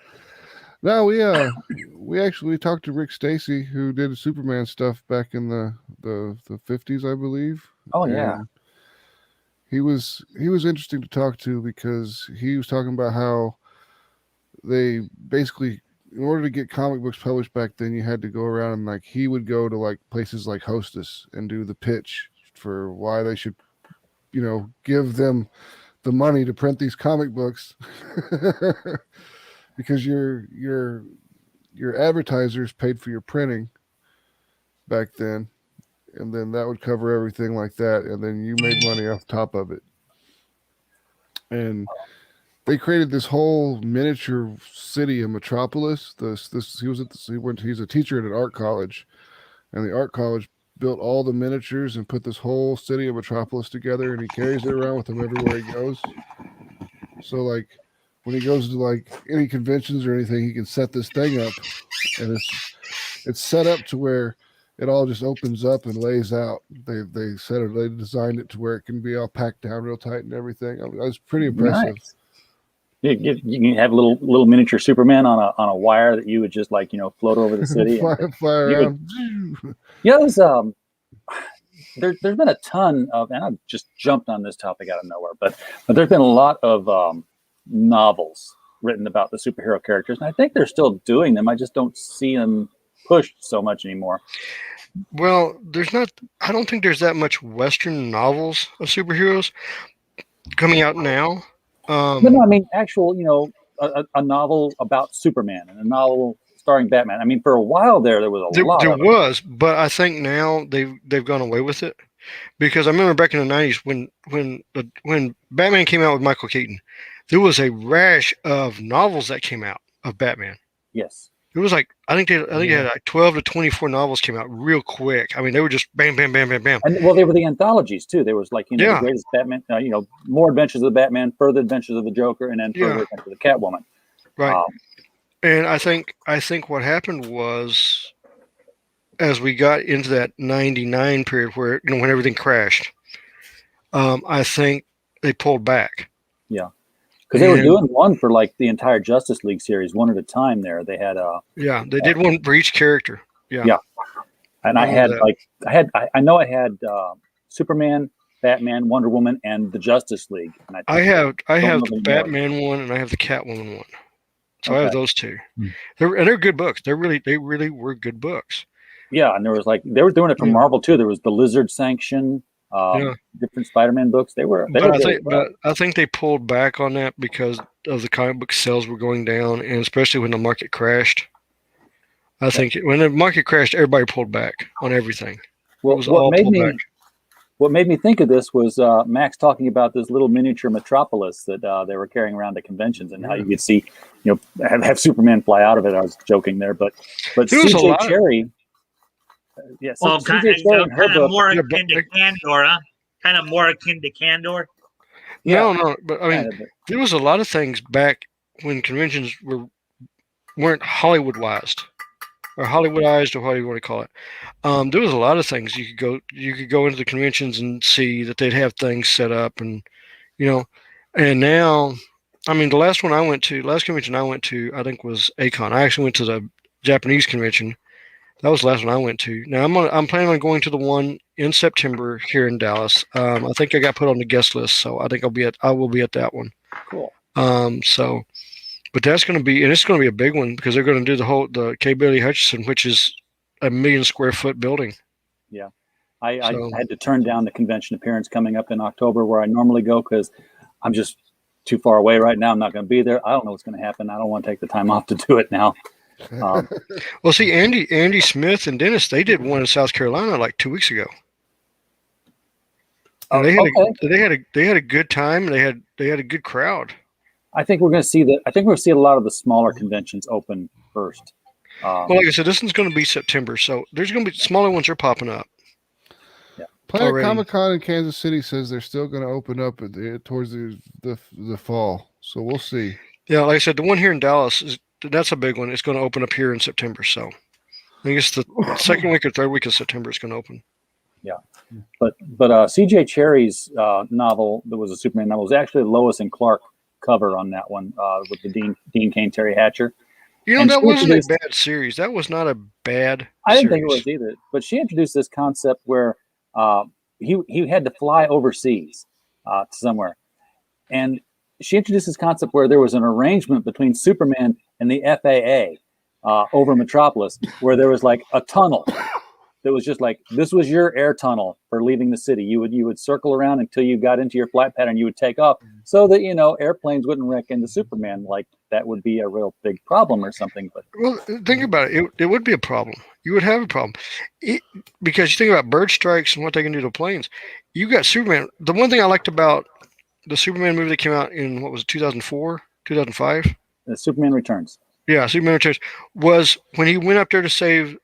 No, we actually talked to Rick Stacy, who did Superman stuff back in the 50s, I believe. Oh yeah. And he was interesting to talk to because he was talking about how they basically, in order to get comic books published back then, you had to go around and like he would go to like places like Hostess and do the pitch for why they should, give them the money to print these comic books. Because your advertisers paid for your printing back then, and then that would cover everything like that, and then you made money off top of it. And they created this whole miniature city of Metropolis. He's a teacher at an art college, and the art college built all the miniatures and put this whole city of Metropolis together, and he carries it around with him everywhere he goes. So like, when he goes to like any conventions or anything, he can set this thing up, and it's set up to where it all just opens up and lays out. They designed it to where it can be all packed down real tight and everything. I mean, it was pretty impressive. Nice. You can have little miniature Superman on a wire that you would just float over the city. fly around. There's been a ton of, and I've just jumped on this topic out of nowhere, but there's been a lot of novels written about the superhero characters, and I think they're still doing them. I just don't see them pushed so much anymore. Well, I don't think there's that much Western novels of superheroes coming out now. No, I mean actual, a novel about Superman and a novel starring Batman. I mean, for a while there was a lot. There was, but I think now they've gone away with it, because I remember back in the 90s when Batman came out with Michael Keaton, there was a rash of novels that came out of Batman. Yes. It was like, I think they had like 12 to 24 novels came out real quick. I mean, they were just bam, bam, bam, bam, bam. And they were the anthologies too. There was like, the greatest Batman, more adventures of the Batman, further adventures of the Joker, and then further adventures of the Catwoman. Right. And I think what happened was, as we got into that 99 period where, when everything crashed, I think they pulled back. Yeah. Because they were doing one for like the entire Justice League series, one at a time. There, they had they did one for each character. Yeah. And I know I had Superman, Batman, Wonder Woman, and the Justice League. And I have the Batman one, and I have the Catwoman one. So I have those two. They're good books. They really were good books. Yeah, and there was they were doing it for Marvel too. There was the Lizard Sanction. Different Spider-Man books. But I think they pulled back on that because of the comic book sales were going down, and especially when the market crashed. I think when the market crashed, everybody pulled back on everything. What made me What made me think of this was Max talking about this little miniature metropolis that they were carrying around at conventions, and how you could see, have Superman fly out of it. I was joking there, but There was a CJ lot of- Cherry, Well, CJ Cherry in her kind of book, more akin to Candor, huh? Kind of more akin to Candor. No, but I mean, kind of, but- there was a lot of things back when conventions weren't Hollywoodized or Hollywoodized or whatever you want to call it. There was a lot of things you could go into the conventions and see that they'd have things set up, and and now, I mean, the last convention I went to, I think was Acon. I actually went to the Japanese convention. That was the last one I went to. Now I'm planning on going to the one in September here in Dallas. I think I got put on the guest list, so I think I will be at that one. Cool. But that's going to be, and it's going to be a big one because they're going to do the K. Bailey Hutchison, which is a 1 million square foot building. Yeah. I had to turn down the convention appearance coming up in October where I normally go because I'm just too far away right now. I'm not going to be there. I don't know what's going to happen. I don't want to take the time off to do it now. Well, see, Andy Smith and Dennis, they did one in South Carolina like 2 weeks ago. And they had a good time. They had a good crowd. I think we're going to see a lot of the smaller conventions open first. Well, like I said, this one's going to be September, so there's going to be smaller ones are popping up. Yeah. Planet Comic Con in Kansas City says they're still going to open up towards the fall, so we'll see. Yeah, like I said, the one here in Dallas that's a big one. It's going to open up here in September, so I think it's the second week or third week of September it's going to open. Yeah, but CJ Cherry's novel, that was a Superman novel, was actually Lois and Clark cover on that one with the Dean Cain, Terry Hatcher. That wasn't a bad series. That was not a bad I didn't series. think it was either. But she introduced this concept where he had to fly overseas to somewhere. And she introduced this concept where there was an arrangement between Superman and the FAA over Metropolis, where there was like a tunnel that was just like, this was your air tunnel for leaving the city. You would circle around until you got into your flight pattern. You would take off so that, airplanes wouldn't wreck into Superman. Like that would be a real big problem or something. But well, think about it. It would be a problem. You would have a problem because you think about bird strikes and what they can do to planes. You got Superman. The one thing I liked about the Superman movie that came out in, what was it, 2004, 2005? Superman Returns. Yeah, Superman Returns was when he went up there to save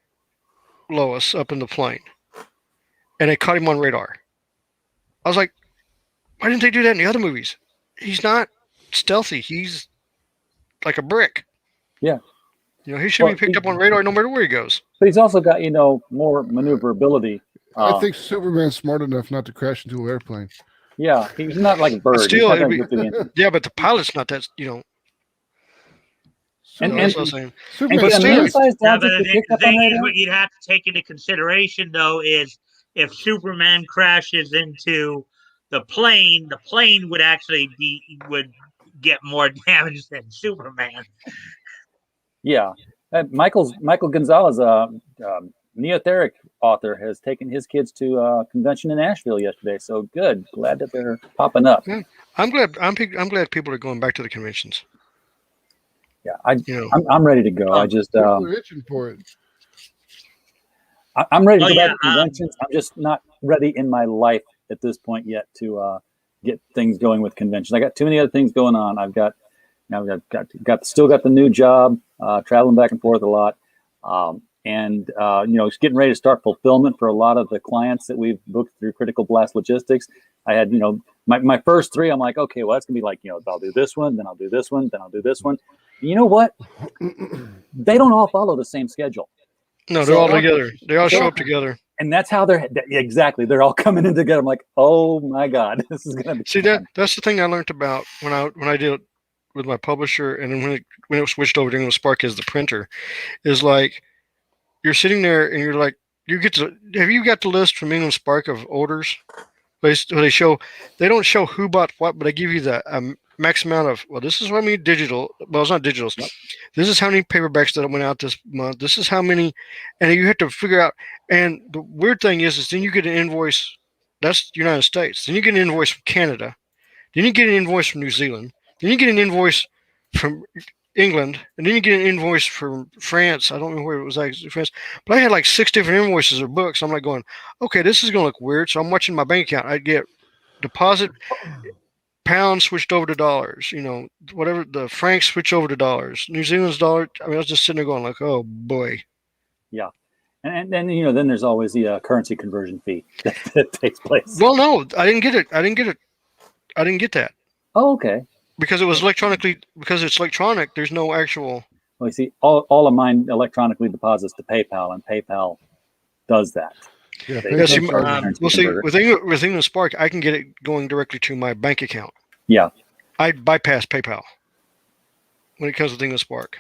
Lois up in the plane, and they caught him on radar. I was like, why didn't they do that in the other movies? He's not stealthy. He's like a brick. Yeah. He should be picked up on radar no matter where he goes. But he's also got, more maneuverability. I think Superman's smart enough not to crash into an airplane. Yeah, he's not like a bird. Still, but the pilot's not that, And that's what I'm saying. Superman, but still- The thing is, what you'd have to take into consideration, though, is if Superman crashes into the plane would actually would get more damage than Superman. Yeah. Michael Gonzalez, Neotheric author, has taken his kids to a convention in Asheville yesterday. So good. Glad that they're popping up. Yeah. I'm glad people are going back to the conventions. Yeah, I'm ready to go. I just we're itching for it. I'm ready to go back to conventions. I'm just not ready in my life at this point yet to get things going with conventions. I got too many other things going on. I've still got the new job, traveling back and forth a lot, and it's getting ready to start fulfillment for a lot of the clients that we've booked through Critical Blast Logistics. I had my first three. I'm like, okay, well that's gonna be like I'll do this one, then I'll do this one, then I'll do this one. You know what? They don't all follow the same schedule. No, they're all together. They all show up together. And that's how exactly. They're all coming in together. I'm like, oh my God, this is gonna be. See, that's the thing I learned about when I did it with my publisher, and then when it switched over to England Spark as the printer, is like you're sitting there and you're like, have you got the list from England Spark of orders? They don't show who bought what, but they give you the max amount of, well, this is how many digital, well, it's not digital. This is how many paperbacks that went out this month. This is how many, and you have to figure out. And the weird thing is then you get an invoice. That's the United States. Then you get an invoice from Canada. Then you get an invoice from New Zealand. Then you get an invoice from England, and then you get an invoice from France. I don't know where it was, like France, but I had like 6 different invoices or books. I'm like going, okay, this is going to look weird. So I'm watching my bank account. I'd get deposit pounds switched over to dollars. Whatever, the francs switch over to dollars. New Zealand's dollar. I mean, I was just sitting there going like, oh boy. Yeah. And then then there's always the currency conversion fee that takes place. Well, no, I didn't get it. I didn't get that. Oh, okay. Because it was electronically. Because it's electronic. There's no actual. Well, you see, all of mine electronically deposits to PayPal, and PayPal does that. Yeah, Yes, PayPal see, with England Spark, I can get it going directly to my bank account. Yeah. I bypass PayPal when it comes with England Spark.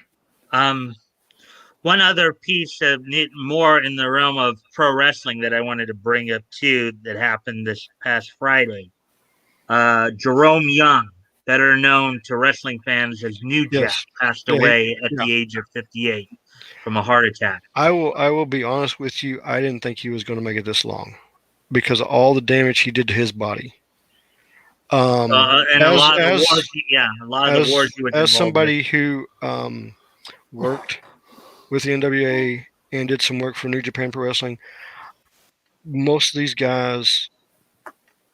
One other piece of more in the realm of pro wrestling that I wanted to bring up too that happened this past Friday. Jerome Young, better known to wrestling fans as New Jack, passed away at the age of 58 from a heart attack. I will be honest with you. I didn't think he was going to make it this long because of all the damage he did to his body. And a lot of the wars he was as somebody who worked with the NWA and did some work for New Japan Pro Wrestling, most of these guys,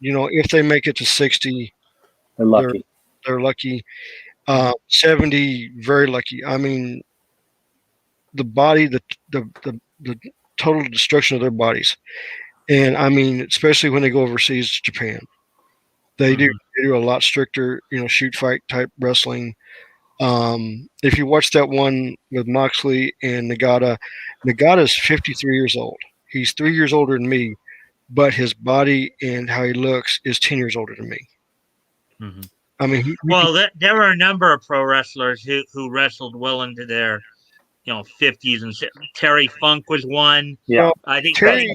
if they make it to 60, they're lucky. They're lucky. 70, very lucky. I mean, the body, the total destruction of their bodies, and I mean, especially when they go overseas to Japan, they do a lot stricter, shoot fight type wrestling. If you watch that one with Moxley and Nagata's 53 years old. He's 3 years older than me, but his body and how he looks is 10 years older than me. Mm-hmm. I mean, there were a number of pro wrestlers who wrestled well into their, 50s and Terry Funk was one. Yeah, I think Terry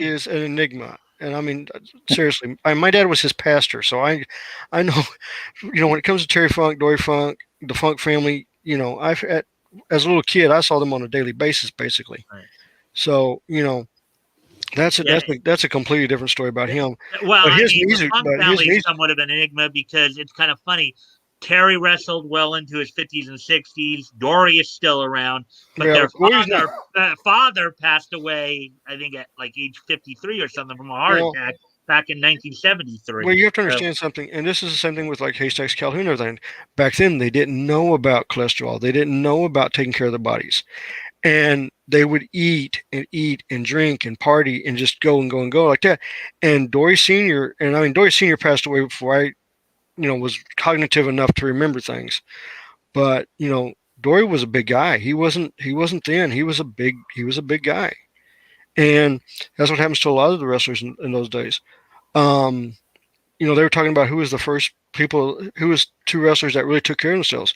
is an enigma, and I mean, seriously, my dad was his pastor, so I know, when it comes to Terry Funk, Dory Funk, the Funk family, as a little kid, I saw them on a daily basis, basically. Right. So that's a completely different story about him. Well, the Funk family is somewhat of an enigma because it's kind of funny. Terry wrestled well into his 50s and 60s. Dory is still around, but their father passed away, I think, at like age 53 or something from a heart attack back in 1973. Well, you have to understand something, and this is the same thing with like Haystacks, Calhoun, and everything. Back then, they didn't know about cholesterol. They didn't know about taking care of their bodies. And they would eat and drink and party and just go and go and go like that. And Dory Sr., Dory Sr. passed away before I was cognitive enough to remember things. But, Dory was a big guy. He wasn't thin. He was a big guy. And that's what happens to a lot of the wrestlers in those days. They were talking about who was two wrestlers that really took care of themselves.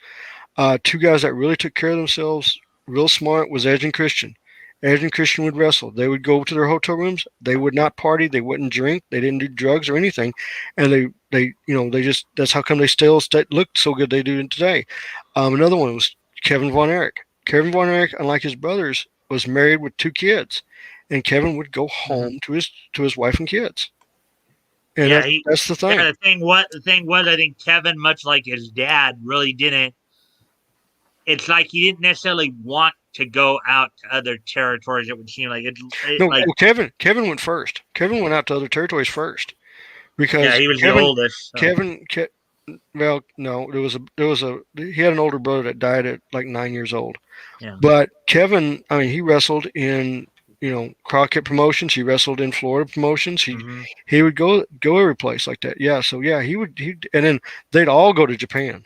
Two guys that really took care of themselves real smart was Edge and Christian. Edge and Christian would wrestle. They would go to their hotel rooms. They would not party. They wouldn't drink. They didn't do drugs or anything. And they just, that's how come they still looked so good they do today. Another one was Kevin Von Erich. Kevin Von Erich, unlike his brothers, was married with 2 kids. And Kevin would go home to his wife and kids. And that's the thing. Yeah, the thing was, I think Kevin, much like his dad, really didn't. It's like he didn't necessarily want to go out to other territories. It would seem like Kevin went first. Kevin went out to other territories first because he was the oldest. So. Well, no, he had an older brother that died at like 9 years old. Yeah. But Kevin, he wrestled in Crockett promotions. He wrestled in Florida promotions. He would go every place like that. Yeah. So yeah, he and then they'd all go to Japan.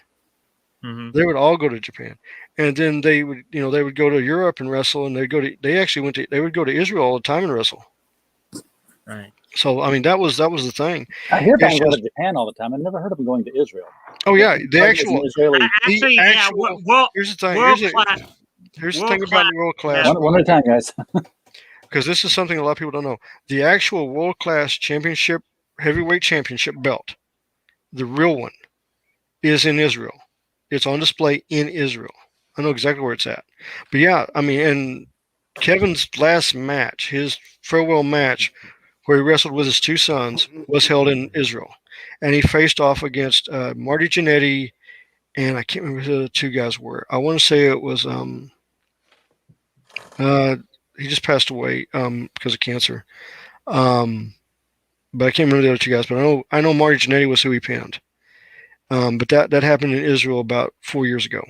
Mm-hmm. They would all go to Japan, and then they would go to Europe and wrestle, and they would go to Israel all the time and wrestle. Right. So that was the thing. I hear about going to Japan all the time. I've never heard of them going to Israel. Oh yeah, here's the thing. Here's the thing about the world class. One at a time, guys. Because this is something a lot of people don't know. The actual world class championship, heavyweight championship belt, the real one, is in Israel. It's on display in Israel. I know exactly where it's at. But yeah, and Kevin's last match, his farewell match, where he wrestled with his 2 sons, was held in Israel. And he faced off against Marty Jannetty and I can't remember who the two guys were. I want to say it was he just passed away because of cancer. But I can't remember the other two guys. But I know Marty Jannetty was who he pinned. But that happened in Israel about 4 years ago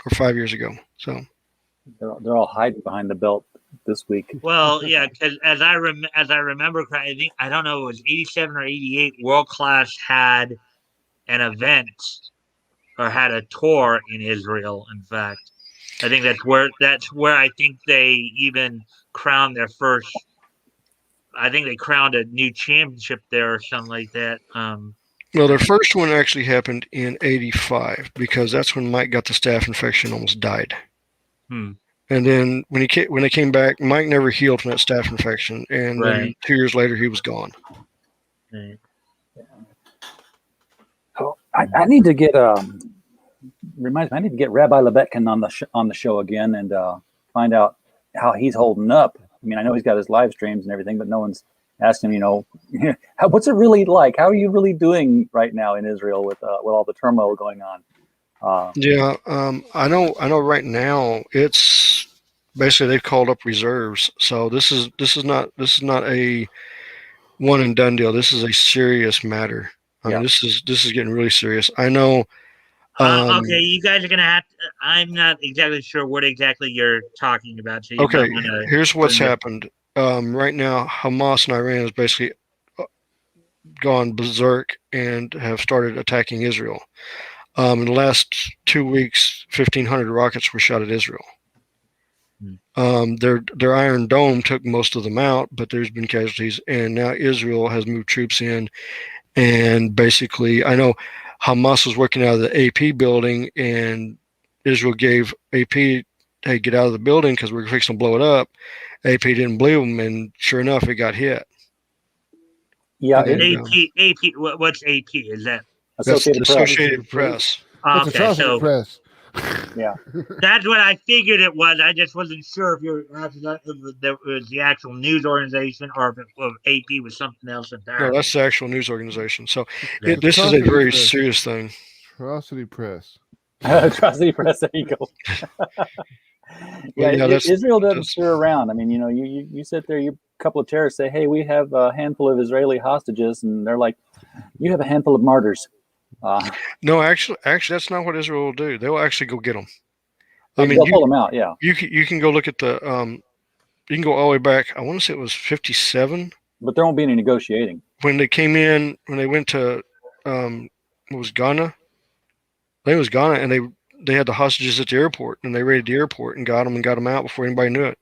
or 5 years ago. So they're all hiding behind the belt this week. Well, yeah, because as I remember, I don't know, it was 87 or 88. World Class had an event or had a tour in Israel. In fact, I think that's where I think they even crowned their first. I think they crowned a new championship there or something like that. Well, their first one actually happened in '85 because that's when Mike got the staph infection, almost died. And then when they came back, Mike never healed from that staph infection, and then 2 years later he was gone. Right. Oh, I need to get reminds me. I need to get Rabbi Lebetkin on the show again and find out how he's holding up. I mean, I know he's got his live streams and everything, but no one's asked him. What's it really like? How are you really doing right now in Israel with all the turmoil going on? I know. Right now, it's basically they've called up reserves. So this is not a one and done deal. This is a serious matter. I mean, this is getting really serious. I know. Okay, you guys are gonna have to. I'm not exactly sure what exactly you're talking about. So here's what's happened. Right now, Hamas and Iran has basically gone berserk and have started attacking Israel. In the last 2 weeks, 1,500 rockets were shot at Israel. Their Iron Dome took most of them out, but there's been casualties, and now Israel has moved troops in. And basically, I know Hamas was working out of the AP building, and Israel gave AP, hey, get out of the building because we're fixing to blow it up. AP didn't believe them, and sure enough, it got hit. Yeah, AP. What's AP? Is that Associated Press? Okay, so press. Yeah, that's what I figured it was. I just wasn't sure if it was the actual news organization or if AP was something else entirely. No, that's the actual news organization. So this is a very serious thing. Atrocity Press. Atrocity Press. There you go. Israel doesn't screw around. I mean, you sit there, you a couple of terrorists say, "Hey, we have a handful of Israeli hostages," and they're like, "You have a handful of martyrs." No, actually, that's not what Israel will do. They will actually go get them. They'll pull them out. Yeah, you can go look at the. You can go all the way back. I want to say it was 57. But there won't be any negotiating. When they came in, when they went to, it was Ghana. I think it was Ghana, and they had the hostages at the airport, and they raided the airport and got them out before anybody knew it.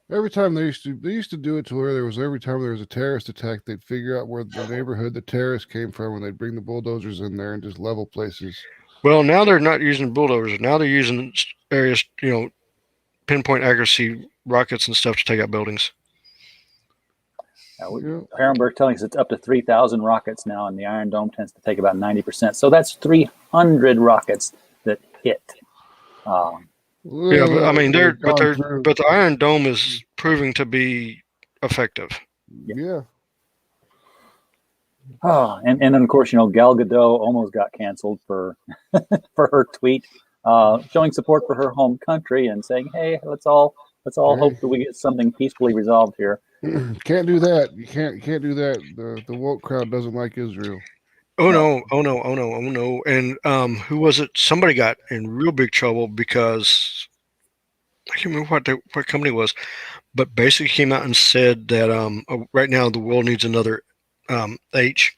Every time they used to do it to where every time there was a terrorist attack, they'd figure out where the neighborhood the terrorists came from, and they'd bring the bulldozers in there and just level places. Well, now they're not using bulldozers. Now they're using areas, pinpoint accuracy rockets and stuff to take out buildings. Herrenberg telling us it's up to 3,000 rockets now, and the Iron Dome tends to take about 90%. So that's 300 rockets that hit. But I mean, but the Iron Dome is proving to be effective. Yeah. Oh, and then of course, Gal Gadot almost got canceled for for her tweet showing support for her home country and saying, "Hey, let's all hope that we get something peacefully resolved here." Can't do that. You can't do that. The woke crowd doesn't like Israel. Oh no. And who was it? Somebody got in real big trouble because I can't remember what company it was, but basically came out and said that right now the world needs another H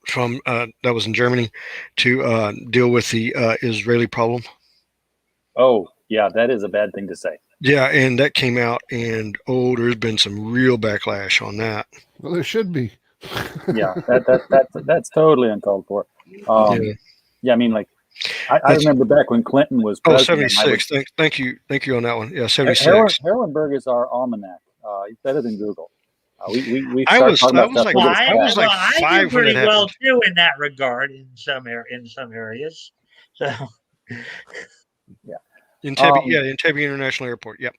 from that was in Germany to deal with the Israeli problem. Oh, yeah, that is a bad thing to say. Yeah, and that came out, and there's been some real backlash on that. Well, there should be. Yeah, that's totally uncalled for. Yeah, I mean, like, I remember back when Clinton was president. 76. Thank you on that one. Yeah, 76. Herrenberg is our almanac. He's better than Google. We I was like 5 I do pretty when it well happened. too in that regard in some areas. So yeah. Entebbe International Airport. Yep.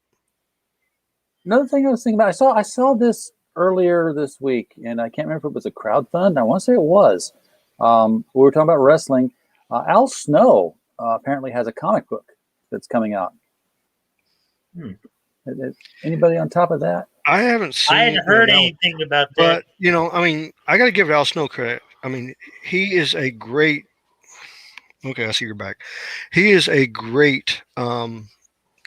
Another thing I was thinking about, I saw this earlier this week, and I can't remember if it was a crowd fund. I want to say it was. We were talking about wrestling. Al Snow apparently has a comic book that's coming out. Anybody on top of that? I haven't seen. I hadn't heard anything about that. But I mean, I got to give Al Snow credit. I mean, he is a great. Okay, I see your back. He is a great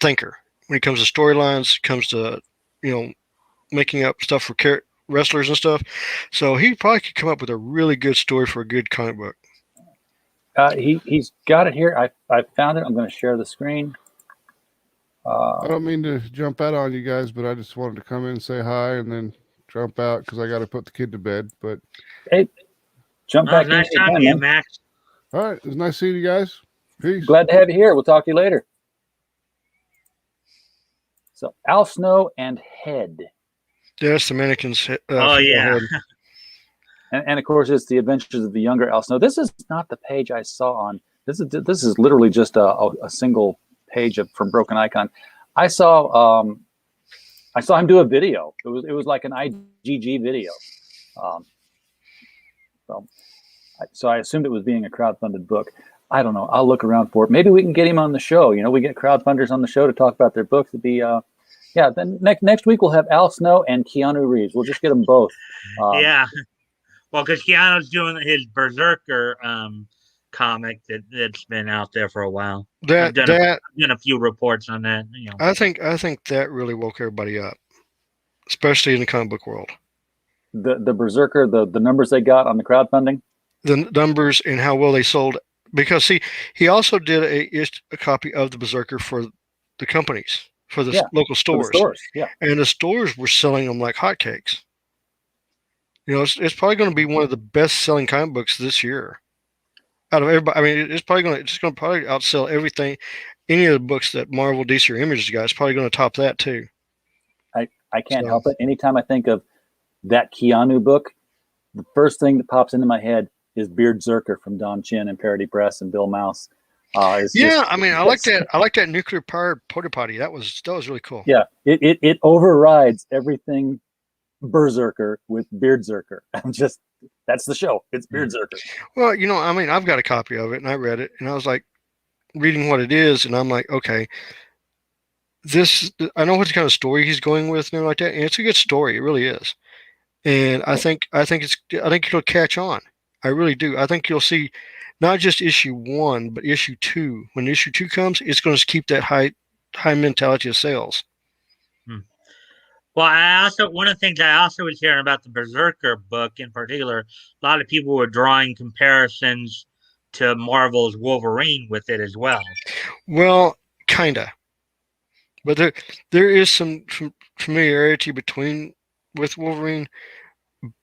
thinker when it comes to storylines. Comes to making up stuff for wrestlers and stuff. So he probably could come up with a really good story for a good comic book. He's got it here. I found it. I'm going to share the screen. I don't mean to jump out on you guys, but I just wanted to come in and say hi and then jump out because I got to put the kid to bed. But hey, jump back nice in. talking to you, Max. All right, it was nice seeing you guys. Peace. Glad to have you here. We'll talk to you later. So Al Snow and Head. That's the mannequin's. Oh yeah. And of course, it's the adventures of the younger Al Snow. This is not the page I saw on. This is literally just a single page from Broken Icon. I saw him do a video. It was like an IGG video. So I assumed it was being a crowdfunded book. I don't know. I'll look around for it. Maybe we can get him on the show. We get crowdfunders on the show to talk about their books. It'd be Then next week we'll have Al Snow and Keanu Reeves. We'll just get them both. Yeah. Well, because Keanu's doing his Berserker comic that's been out there for a while. I've done a few reports on that. I think that really woke everybody up, especially in the comic book world. The Berserker, the numbers they got on the crowdfunding, the numbers and how well they sold. Because see, he also did a copy of the Berserker for the companies, for the local stores. And the stores were selling them like hotcakes. It's probably going to be one of the best-selling comic books this year. Out of everybody, I mean, it's going to probably outsell everything. Any of the books that Marvel, DC, or Image got, it's probably going to top that too. I can't help it. Anytime I think of that Keanu book, the first thing that pops into my head is Beard Zerker from Don Chin and Parody Press and Bill Mouse. I like that. I like that nuclear powered porta potty. That was really cool. Yeah, it overrides everything Berserker with Beard Zerker. That's the show. It's Beard Zerker. Well, I've got a copy of it and I read it and I was like reading what it is and I'm like, okay, I know what kind of story he's going with and everything like that. And it's a good story. It really is. And I think it'll catch on. I really do. I think you'll see not just issue 1, but issue 2. When issue 2 comes, it's going to keep that high mentality of sales. Well, one of the things I also was hearing about the Berserker book in particular, a lot of people were drawing comparisons to Marvel's Wolverine with it as well. Well, kinda, but there is some familiarity with Wolverine,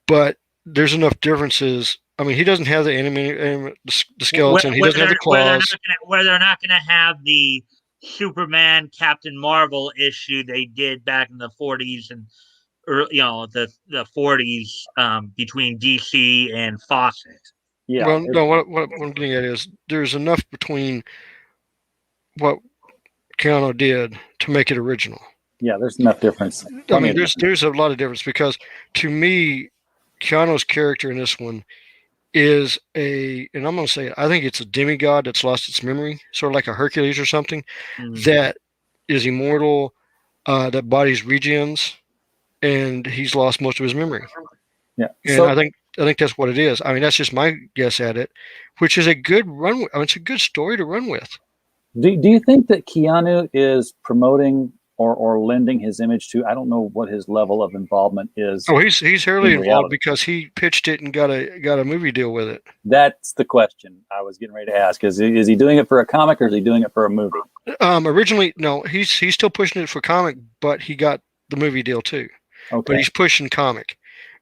but there's enough differences. I mean, he doesn't have the skeleton. He doesn't have the claws. Where they're not going to have the Superman Captain Marvel issue they did back in the 40s and the 40s between DC and Fawcett. Yeah. Well, no, what I'm getting at is there's enough between what Keanu did to make it original. Yeah, there's enough difference. I mean, there's a lot of difference because to me, Keanu's character in this one is and I'm going to say it, I think it's a demigod that's lost its memory, sort of like a Hercules or something, that is immortal, that body's regens, and he's lost most of his memory. Yeah. And I think that's what it is. I mean, that's just my guess at it, which is a good run. I mean, it's a good story to run with. Do you think that Keanu is promoting or lending his image to? I don't know what his level of involvement is. Oh, he's heavily involved because he pitched it and got a movie deal with it. That's the question I was getting ready to ask. Is he doing it for a comic or is he doing it for a movie? Originally, no, he's still pushing it for comic, but he got the movie deal too. Okay. But he's pushing comic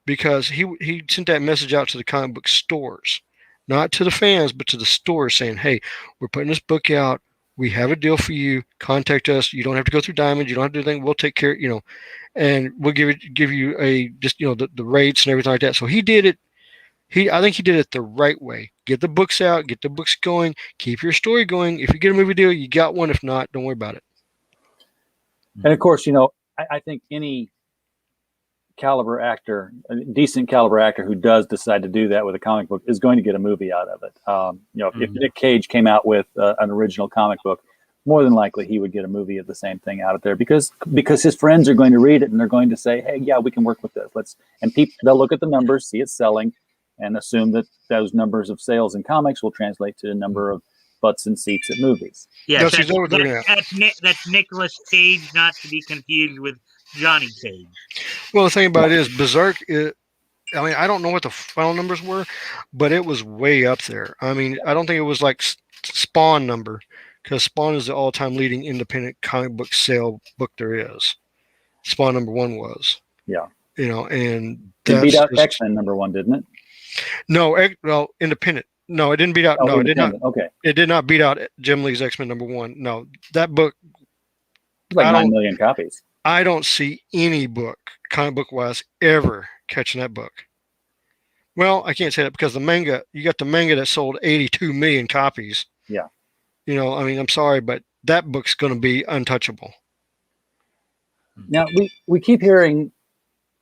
because he sent that message out to the comic book stores, not to the fans, but to the stores saying, hey, we're putting this book out. We have a deal for you. Contact us. You don't have to go through Diamond. You don't have to do anything. We'll take care, and we'll give you the rates and everything like that. So he did it. I think he did it the right way. Get the books out. Get the books going. Keep your story going. If you get a movie deal, you got one. If not, don't worry about it. And of course, I think any caliber actor, a decent caliber actor who does decide to do that with a comic book is going to get a movie out of it. If Nick Cage came out with an original comic book, more than likely he would get a movie of the same thing out of there because his friends are going to read it and they're going to say, hey, yeah, we can work with this. They'll look at the numbers, see it selling, and assume that those numbers of sales in comics will translate to a number of butts and seats at movies. Yes, That's that's Nicolas Cage, not to be confused with Johnny Cage. Well, the thing about it is Berserk. I don't know what the final numbers were, but it was way up there. I mean, I don't think it was like Spawn number, because Spawn is the all-time leading independent comic book sale book there is. Spawn number 1 was. Yeah. And it beat out X-Men number 1, didn't it? No, independent. No, it didn't beat out. No, it did not. Okay. It did not beat out Jim Lee's X-Men number 1. No, that book. Like 9 million copies. I don't see any book, comic book wise, ever catching that book. Well, I can't say that because you got the manga that sold 82 million copies. Yeah. I'm sorry, but that book's going to be untouchable. Now, we keep hearing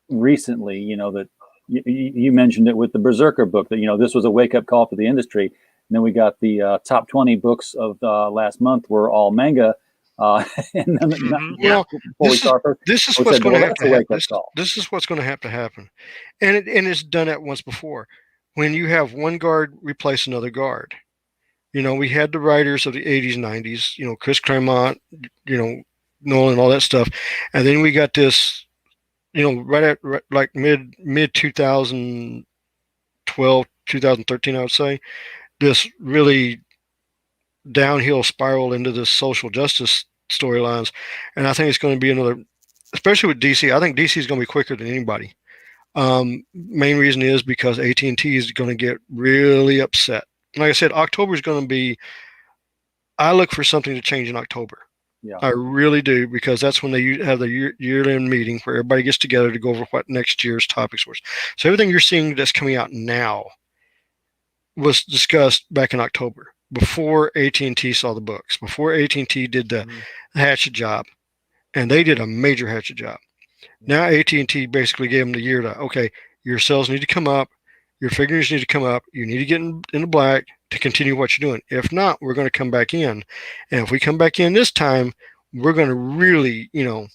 recently, that you mentioned it with the Berserker book, that, this was a wake-up call for the industry. And then we got the top 20 books of last month were all manga. This is what's going to have to happen. This is what's going to have to happen. And it's done that once before. When you have one guard replace another guard. We had the writers of the 80s, 90s, Chris Claremont, Nolan, all that stuff. And then we got this, right like mid 2012, 2013, I would say, this really downhill spiral into the social justice storylines. And I think it's going to be another, especially with DC. I think DC is going to be quicker than anybody. Main reason is because AT&T is going to get really upset. Like I said, October is going to be, I look for something to change in October. Yeah. I really do, because that's when they have the year-end meeting where everybody gets together to go over what next year's topics were. So everything you're seeing that's coming out now was discussed back in October, before AT&T saw the books, before AT&T did the hatchet job, and they did a major hatchet job. Now AT&T basically gave them the year to, okay, your sales need to come up, your figures need to come up, you need to get in the black to continue what you're doing. If not, we're going to come back in. And if we come back in this time, we're going to really, we're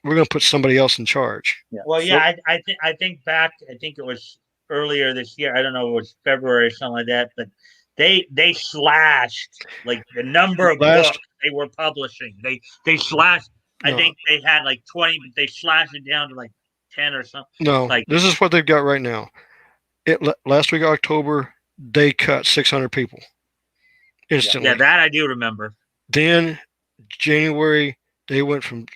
going to put somebody else in charge. Yeah. Well, yeah, I think back, I think it was earlier this year. I don't know, it was February or something like that, but they slashed like the number of books they were publishing. They slashed. I think they had like 20, but they slashed it down to like 10 or something. No, this is what they've got right now. Last week, October, they cut 600 people instantly. Yeah, that I do remember. Then January, they went from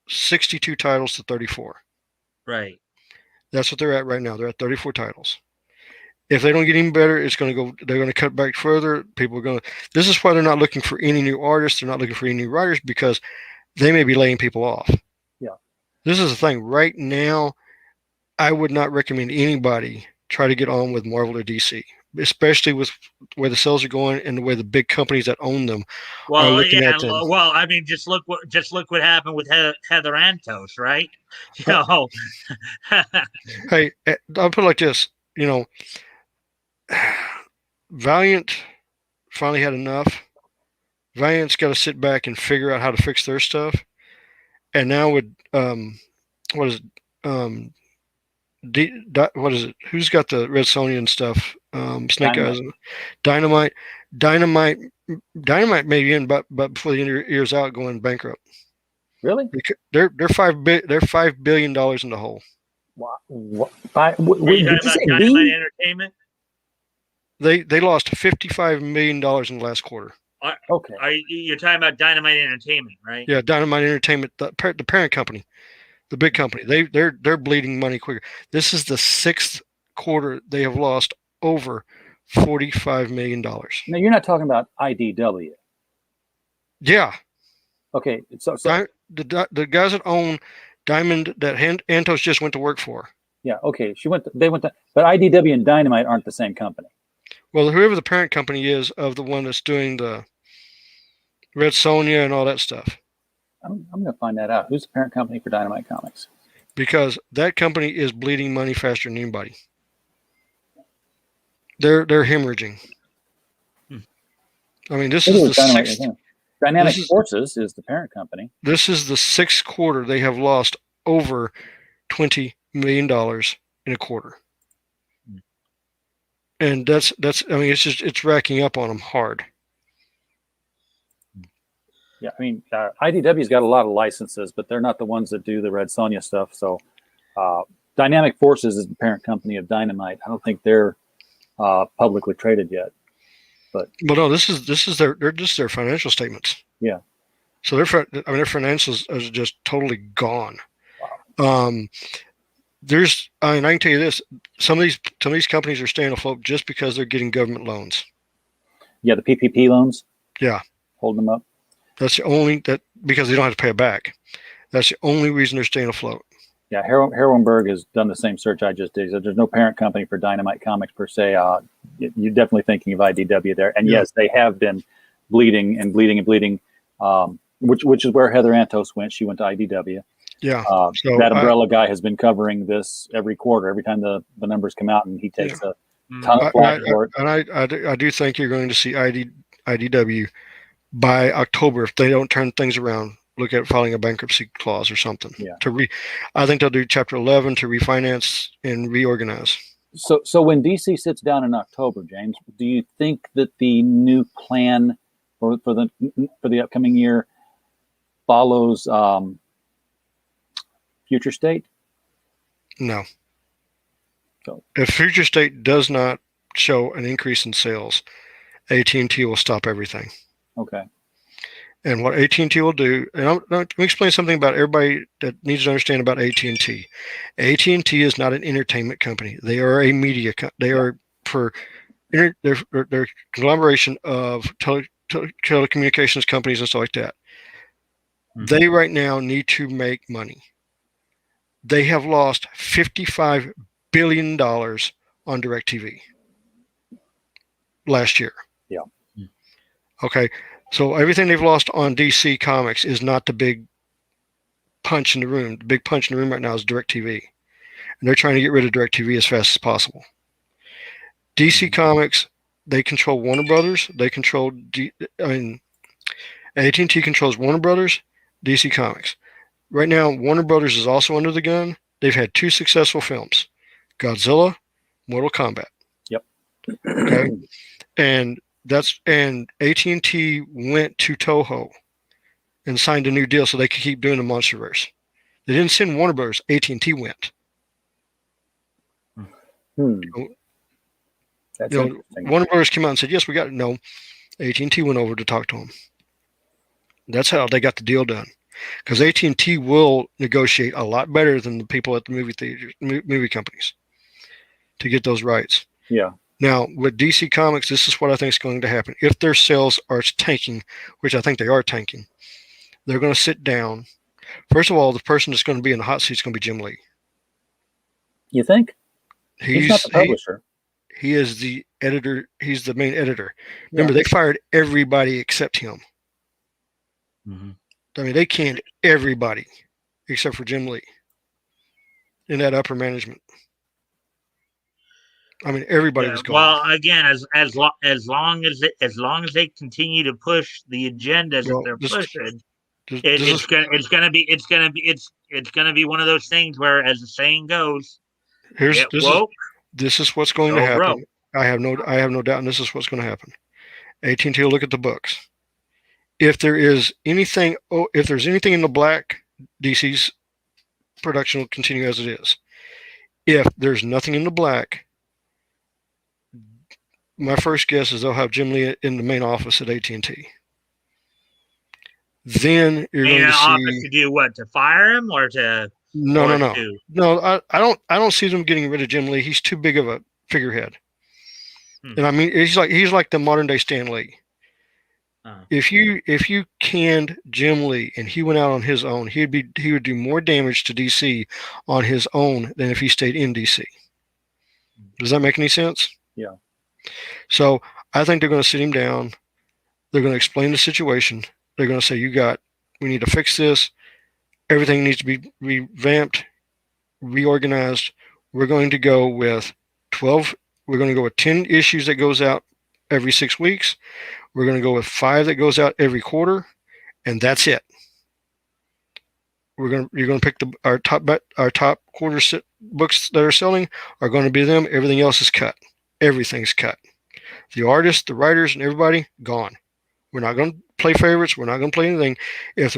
62 titles to 34. Right. That's what they're at right now. They're at 34 titles. If they don't get any better, they're going to cut back further. This is why they're not looking for any new artists. They're not looking for any new writers, because they may be laying people off. Yeah. This is the thing. Right now, I would not recommend anybody try to get on with Marvel or DC, especially with where the sales are going and the way the big companies that own them are looking at them. Well, I mean, just look what happened with Heather Antos, right? Hey, I'll put it like this. Valiant finally had enough. Valiant's got to sit back and figure out how to fix their stuff. And now with what is it? Who's got the Red Sonja stuff? Snake Eyes, Dynamite may be in, but before the end of the year's out, going bankrupt. Really? They're $5 billion in the hole. What? Are you talking about Dynamite Entertainment? They lost $55 million in the last quarter. Okay. You're talking about Dynamite Entertainment, right? Yeah, Dynamite Entertainment, the parent company, the big company. They're bleeding money quicker. This is the 6th quarter they have lost over $45 million. Now, you're not talking about IDW. Yeah. Okay. So the guys that own Diamond that Antos just went to work for. Yeah. Okay. But IDW and Dynamite aren't the same company. Well, whoever the parent company is of the one that's doing the Red Sonja and all that stuff. I'm going to find that out. Who's the parent company for Dynamite Comics? because that company is bleeding money faster than anybody. They're hemorrhaging. I mean, this is the sixth. Dynamic Forces is the parent company. This is the sixth quarter they have lost over $20 million in a quarter. And that's I mean, it's racking up on them hard. Yeah, I mean, IDW's got a lot of licenses, but they're not the ones that do the Red Sonja stuff. So Dynamic Forces is the parent company of Dynamite. I don't think they're publicly traded yet. But no, this is they're just their financial statements. Yeah. So their financials are just totally gone. Wow. I can tell you this: some of these companies are staying afloat just because they're getting government loans. Yeah, the PPP loans. Yeah, holding them up. That's the only because they don't have to pay it back. That's the only reason they're staying afloat. Yeah, Herwenberg has done the same search I just did. So there's no parent company for Dynamite Comics per se. You're definitely thinking of IDW there. And yes, they have been bleeding, which is where Heather Antos went. She went to IDW. Yeah. So that umbrella guy has been covering this every quarter, every time the numbers come out, and he takes a ton of flack for it. And I do think you're going to see IDW by October if they don't turn things around. Look at filing a bankruptcy clause or something. Yeah. I think they'll do Chapter 11 to refinance and reorganize. So when DC sits down in October, James, do you think that the new plan for the upcoming year follows Future State? No. So if Future State does not show an increase in sales, AT&T will stop everything. Okay. And what AT&T will do, and let me explain something about everybody that needs to understand about AT&T. AT&T is not an entertainment company. They are a media company. They're conglomeration of telecommunications companies and stuff like that. Mm-hmm. They right now need to make money. They have lost $55 billion on DirecTV last year. Yeah. Okay. So everything they've lost on DC Comics is not the big punch in the room. The big punch in the room right now is DirecTV. And they're trying to get rid of DirecTV as fast as possible. DC Comics, they control Warner Brothers. They control, AT&T controls Warner Brothers, DC Comics. Right now, Warner Brothers is also under the gun. They've had 2 successful films, Godzilla, Mortal Kombat. Yep. Okay. And AT&T went to Toho and signed a new deal so they could keep doing the MonsterVerse. They didn't send Warner Brothers. AT&T went. That's interesting. Warner Brothers came out and said, "Yes, we got it." No, AT&T went over to talk to them. That's how they got the deal done. Because AT&T will negotiate a lot better than the people at the movie theaters, movie companies, to get those rights. Yeah. Now, with DC Comics, this is what I think is going to happen. If their sales are tanking, which I think they are tanking, they're going to sit down. First of all, the person that's going to be in the hot seat is going to be Jim Lee. You think? He's not the publisher. He is the editor. He's the main editor. Remember, they fired everybody except him. Mm-hmm. I mean, they canned everybody except for Jim Lee in that upper management. I mean, everybody was gone. Well, again, as long as they continue to push the agendas that they're pushing, it's gonna be one of those things where, as the saying goes, this is what's going to happen. Bro. I have no doubt, and this is what's going to happen. AT&T will look at the books. If there's anything in the black, DC's production will continue as it is. If there's nothing in the black, my first guess is they'll have Jim Lee in the main office at AT&T. Then you're going to see office to do what? To fire him or to? No. I don't see them getting rid of Jim Lee. He's too big of a figurehead. And I mean, he's like the modern day Stan Lee. If you canned Jim Lee and he went out on his own, he would do more damage to DC on his own than if he stayed in DC. Does that make any sense? Yeah. So I think they're going to sit him down. They're going to explain the situation. They're going to say, we need to fix this. Everything needs to be revamped. reorganized. We're going to go with 12. We're going to go with 10 issues that goes out every 6 weeks. We're going to go with 5 that goes out every quarter, and that's it. You're going to pick our top quarter books that are selling are going to be them. Everything else is cut. Everything's cut. The artists, the writers, and everybody gone. We're not going to play favorites. We're not going to play anything. If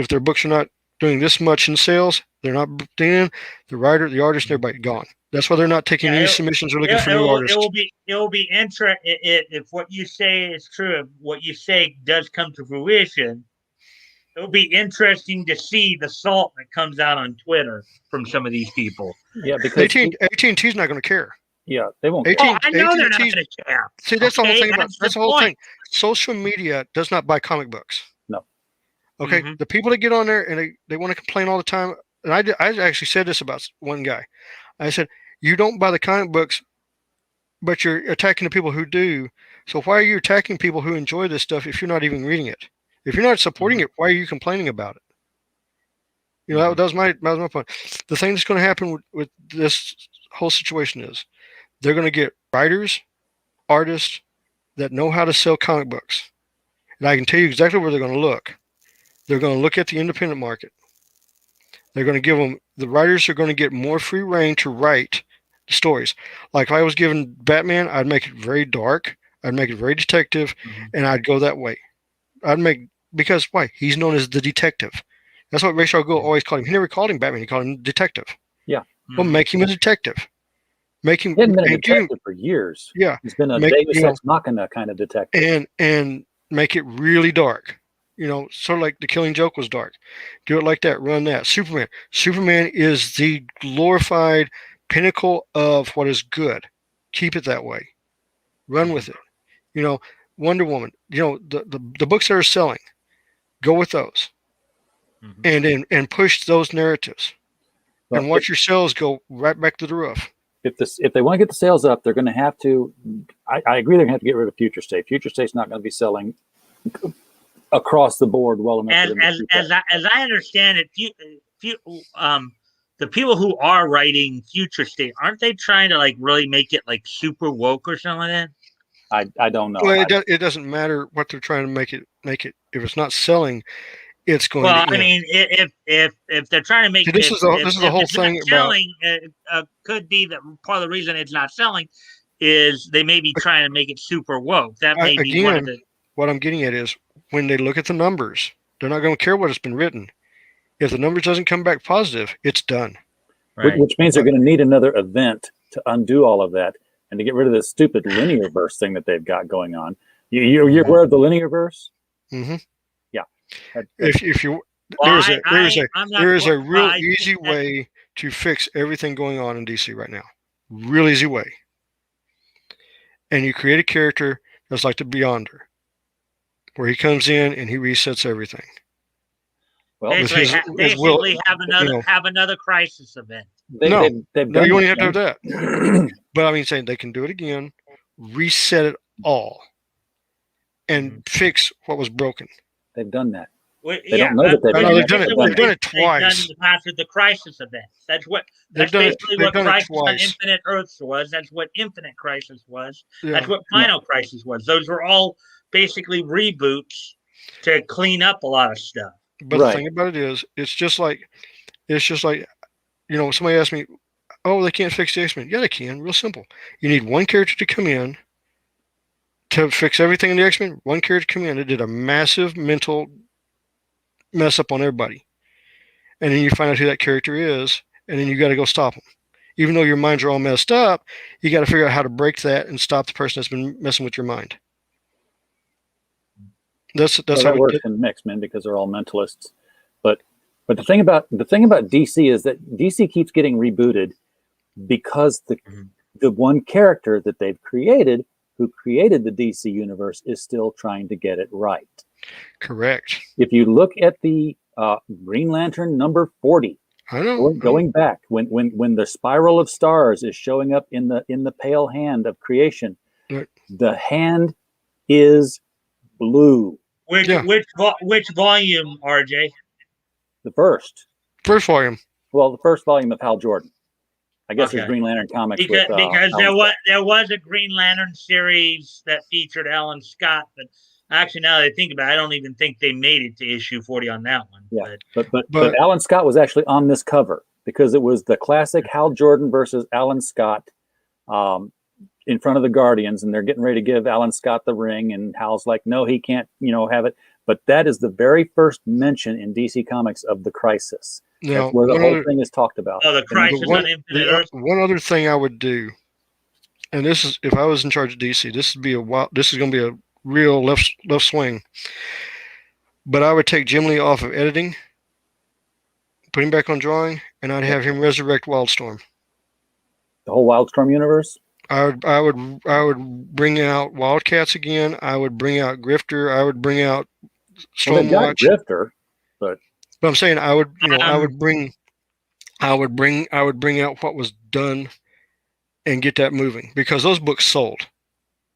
their books are not doing this much in sales, they're not in. The writer, the artist, and everybody gone. That's why they're not taking any submissions or looking for new artists. It will be interesting if what you say is true. If what you say does come to fruition, it'll be interesting to see the salt that comes out on Twitter from some of these people. Yeah, because AT&T's not going to care. Yeah, they won't. I know they're not going to care. See, that's the whole thing about that's the whole thing. Social media does not buy comic books. No. Okay, the people that get on there and they want to complain all the time. And I actually said this about one guy. I said, you don't buy the comic books, but you're attacking the people who do. So why are you attacking people who enjoy this stuff if you're not even reading it? If you're not supporting it, why are you complaining about it? You know, that was my point. The thing that's going to happen with this whole situation is they're going to get writers, artists that know how to sell comic books. And I can tell you exactly where they're going to look. They're going to look at the independent market. They're going to give them, the writers are going to get more free reign to write the stories. Like if I was given Batman, I'd make it very dark. I'd make it very detective, and I'd go that way. Because why? He's known as the detective. That's what Ray Charles always called him. He never called him Batman. He called him detective. Yeah. Well, make him a detective. Make him. He hadn't been a detective for years. Yeah. He's been a Deus Ex Machina kind of detective. And make it really dark. You know, sort of like The Killing Joke was dark. Do it like that. Run that. Superman. Superman is the glorified pinnacle of what is good. Keep it that way. Run with it. You know, Wonder Woman. You know, the books that are selling. Go with those. And push those narratives. And watch your sales go right back to the roof. If they want to get the sales up, they're going to have to. I agree. They're going to have to get rid of Future State. Future State's not going to be selling across the board well enough. As I understand it, the people who are writing Future State, aren't they trying to like really make it like super woke or something like that? I don't know. Well, it doesn't matter what they're trying to make it. If it's not selling, it's going. Well, I mean, if they're trying to make this is the whole thing about selling, could be that part of the reason it's not selling is they may be trying to make it super woke. That may be one of the. What I'm getting at is when they look at the numbers, they're not going to care what has been written. If the numbers doesn't come back positive, it's done. Right. Which means they're going to need another event to undo all of that and to get rid of this stupid linear verse thing that they've got going on. You're aware of the linear verse? Mm-hmm. Yeah. If you there is a real easy way to fix everything going on in DC right now. Real easy way. And you create a character that's like the Beyonder, where he comes in and he resets everything. Well, basically have another crisis event. They've done you only have to have that. But I mean, saying they can do it again, reset it all, and fix what was broken. They've done that. They don't know that they've done it. They've done it twice. They've done the past with the crisis event. That's basically what Crisis on Infinite Earths was. That's what Infinite Crisis was. Yeah. That's what Final Crisis was. Those were all basically reboots to clean up a lot of stuff. But the thing about it is, it's just like, you know, somebody asked me, oh, they can't fix the X-Men. Yeah, they can. Real simple. You need one character to come in to fix everything in the X-Men. One character to come in. It did a massive mental mess up on everybody. And then you find out who that character is, and then you got to go stop them. Even though your minds are all messed up, you got to figure out how to break that and stop the person that's been messing with your mind. That's how it works in X-Men because they're all mentalists. But the thing about DC is that DC keeps getting rebooted because the one character that they've created, who created the DC universe, is still trying to get it right. Correct. If you look at the Green Lantern number 40, I know. Going back when the spiral of stars is showing up in the pale hand of creation, the hand is blue. Which volume, RJ? The first volume. Well, the first volume of Hal Jordan. I guess there's Okay. Green Lantern comics Because, with because Alan Scott. there was a Green Lantern series that featured Alan Scott, but actually now that I think about it, I don't even think they made it to issue 40 on that one. Yeah, But but Alan Scott was actually on this cover because it was the classic Hal Jordan versus Alan Scott in front of the Guardians, and they're getting ready to give Alan Scott the ring, and Hal's like, no, he can't, have it. But that is the very first mention in DC Comics of the Crisis. Now, That's where the whole thing is talked about. the Crisis on Infinite Earth. One other thing I would do, and this is if I was in charge of DC, this is going to be a real left swing. But I would take Jim Lee off of editing, put him back on drawing, and I'd have him resurrect Wildstorm. The whole Wildstorm universe? I would bring out Wildcats again. I would bring out Grifter. I would bring out Stormwatch. Grifter, but I'm saying I would bring out what was done and get that moving because those books sold.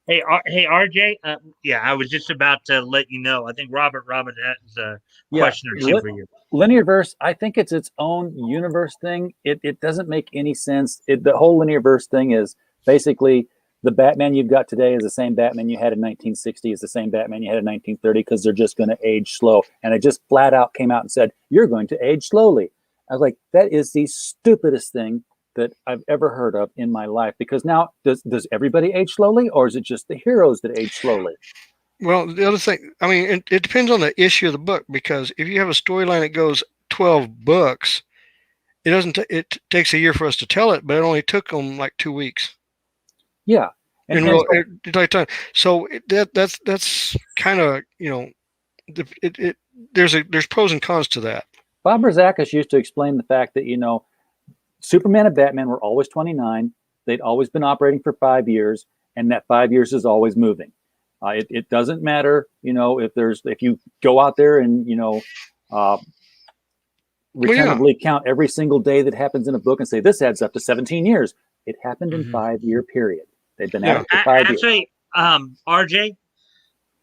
Hey, RJ. I was just about to let you know. I think Robert has a question or two for you. Linearverse, I think it's its own universe thing. It doesn't make any sense. The whole Linearverse thing is basically the Batman you've got today is the same Batman you had in 1960, is the same Batman you had in 1930 because they're just going to age slow. And it just flat out came out and said, you're going to age slowly. I was like, that is the stupidest thing that I've ever heard of in my life, because now does everybody age slowly, or is it just the heroes that age slowly? Well, the other thing, I mean, it depends on the issue of the book, because if you have a storyline that goes 12 books, it takes a year for us to tell it, but it only took them like 2 weeks. Yeah. So that's kind of, there's pros and cons to that. Bob Rozakis used to explain the fact that, Superman and Batman were always 29. They'd always been operating for 5 years, and that 5 years is always moving. It doesn't matter, if you go out there and, retentively count every single day that happens in a book and say, this adds up to 17 years. It happened in 5 year period. They've been at it for 5 years. Actually, RJ,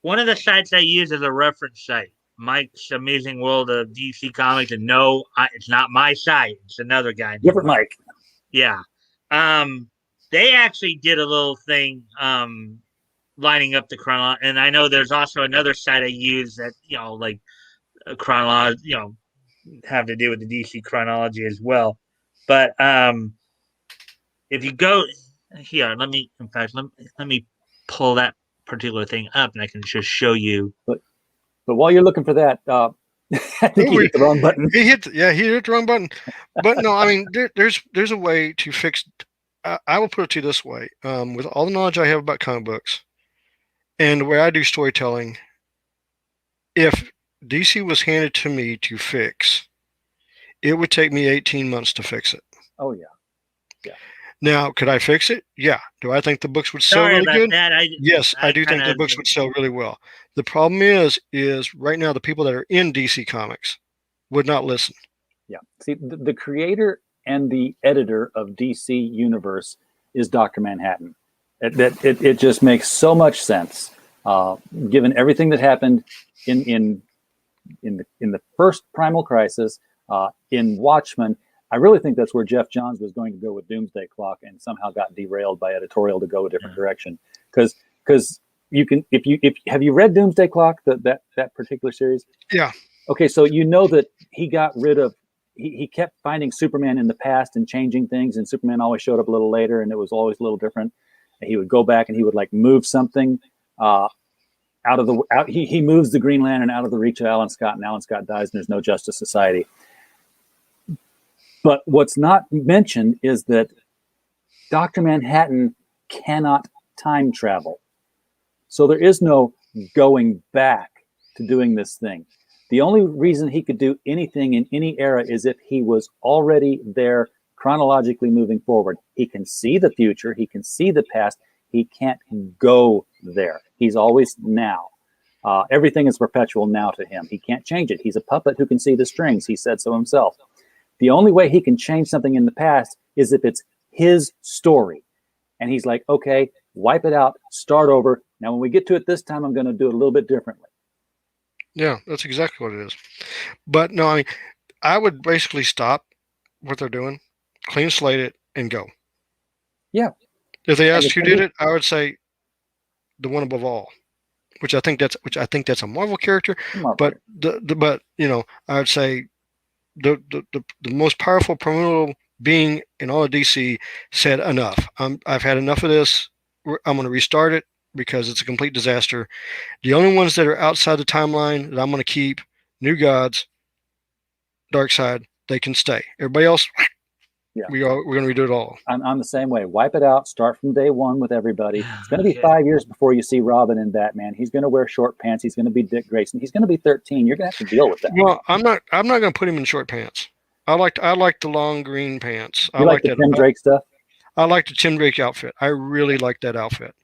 one of the sites I use as a reference site, Mike's Amazing World of DC Comics, and no, it's not my site. It's another guy. Different Mike. Yeah. They actually did a little thing lining up the chronology. And I know there's also another site I use that, like chronology, have to do with the DC chronology as well. But if you go here, let me pull that particular thing up, and I can just show you. But while you're looking for that, I think he hit the wrong button. He hit the wrong button. But no, I mean, there's a way to fix. I will put it to you this way: with all the knowledge I have about comic books and the way I do storytelling, if DC was handed to me to fix, it would take me 18 months to fix it. Oh yeah. Now, could I fix it? Yeah. Do I think the books would sell really good? Yes, I do think the books would sell really well. The problem is right now the people that are in DC Comics would not listen. Yeah. See, the creator and the editor of DC Universe is Dr. Manhattan. It just makes so much sense, given everything that happened in the first Primal Crisis, in Watchmen. I really think that's where Jeff Johns was going to go with Doomsday Clock, and somehow got derailed by editorial to go a different direction. Because you can, have you read Doomsday Clock, that particular series? Yeah. Okay, so that he got rid of, he kept finding Superman in the past and changing things, and Superman always showed up a little later, and it was always a little different. And he would go back and he would like move something he moves the Green Lantern out of the reach of Alan Scott, and Alan Scott dies, and there's no Justice Society. But what's not mentioned is that Dr. Manhattan cannot time travel. So there is no going back to doing this thing. The only reason he could do anything in any era is if he was already there chronologically moving forward. He can see the future. He can see the past. He can't go there. He's always now. Everything is perpetual now to him. He can't change it. He's a puppet who can see the strings. He said so himself. The only way he can change something in the past is if it's his story. And he's like, okay, wipe it out, start over. Now, when we get to it this time, I'm going to do it a little bit differently. Yeah, that's exactly what it is. But no, I mean, I would basically stop what they're doing, clean slate it, and go. Yeah. If they And asked it's who gonna did be- it, I would say the one above all, which I think that's a Marvel character. But but I would say the most powerful primordial being in all of DC said enough. I've had enough of this. I'm going to restart it because it's a complete disaster. The only ones that are outside the timeline that I'm going to keep, New Gods, Darkseid, they can stay. Everybody else, Yeah. we're going to redo it all. I'm the same way. Wipe it out. Start from day one with everybody. It's going to be 5 years before you see Robin and Batman. He's going to wear short pants. He's going to be Dick Grayson. He's going to be 13. You're going to have to deal with that. Well, I'm not going to put him in short pants. I like the long green pants. You like the Tim Drake stuff? I like the Tim Drake outfit. I really like that outfit.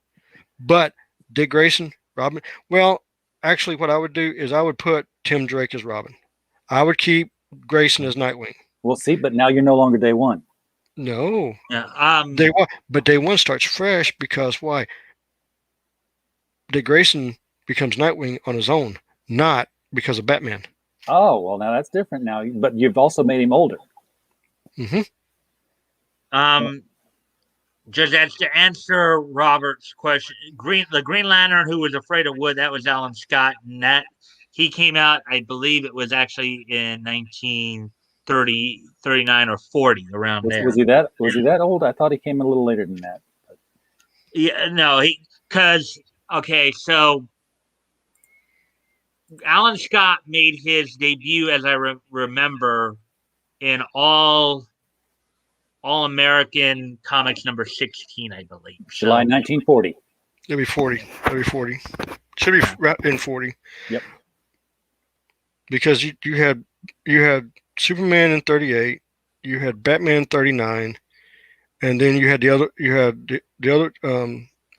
But Dick Grayson, Robin. Well, actually, what I would do is I would put Tim Drake as Robin. I would keep Grayson as Nightwing. We'll see, but now you're no longer day one. No. Yeah. But day one starts fresh because why? Dick Grayson becomes Nightwing on his own, not because of Batman. Oh, well, now that's different now. But you've also made him older. Mm-hmm. Just as to answer Robert's question, the Green Lantern who was afraid of wood, that was Alan Scott, and that he came out, I believe it was actually in 1930, 39 or 40, around there. Was he that old? I thought he came a little later than that. Yeah, no, so Alan Scott made his debut, as I remember, in All American Comics number 16, I believe. July 1940. It'll be 40. Should be in 40. Yep. Because you had Superman in 38, you had Batman in 39, and then you had the other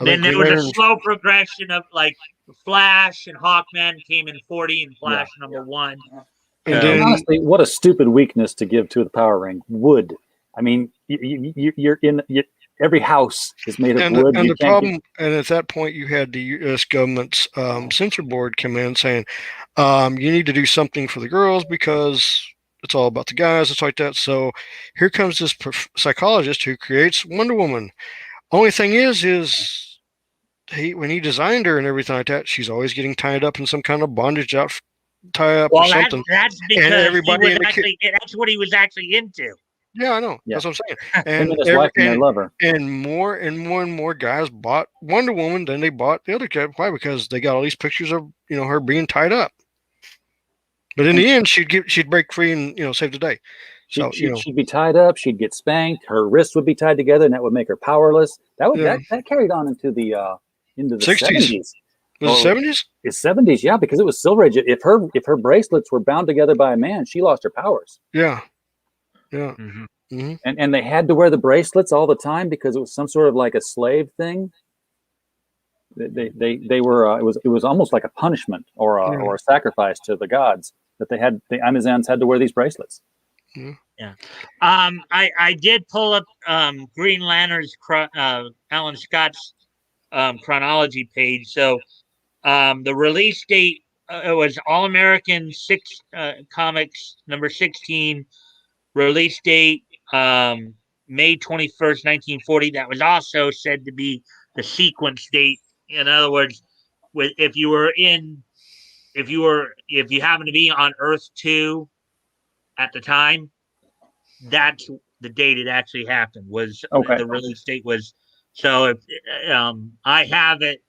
then there was a slow progression of like Flash and Hawkman came in 40 and Flash number 1. And then, honestly, what a stupid weakness to give to the Power Ring. Wood. I mean, every house is made of wood. And the problem, and at that point, you had the U.S. government's censor board come in saying, you need to do something for the girls because it's all about the guys. It's like that. So here comes this psychologist who creates Wonder Woman. Only thing is when he designed her and everything like that, she's always getting tied up in some kind of bondage tie up or something. That's because that's what he was actually into. Yeah, I know. Yeah. That's what I'm saying. And more guys bought Wonder Woman than they bought the other cat. Why? Because they got all these pictures of her being tied up. But in the end, she'd break free and save the day. So she'd be tied up. She'd get spanked. Her wrists would be tied together, and that would make her powerless. That carried on into the 60s. Was it 70s? It's 70s, yeah, because it was Silver Age. If her bracelets were bound together by a man, she lost her powers. Yeah. Yeah. Mm-hmm. Mm-hmm. And they had to wear the bracelets all the time because it was some sort of like a slave thing. They were it was almost like a punishment or a sacrifice to the gods that the Amazons had to wear these bracelets. Yeah. I did pull up Green Lantern's Alan Scott's chronology page. So the release date it was All American Comics number 16. Release date May 21st, 1940. That was also said to be the sequence date. In other words, if you happen to be on Earth 2 at the time, that's the date it actually happened. The release date was. So if I have it,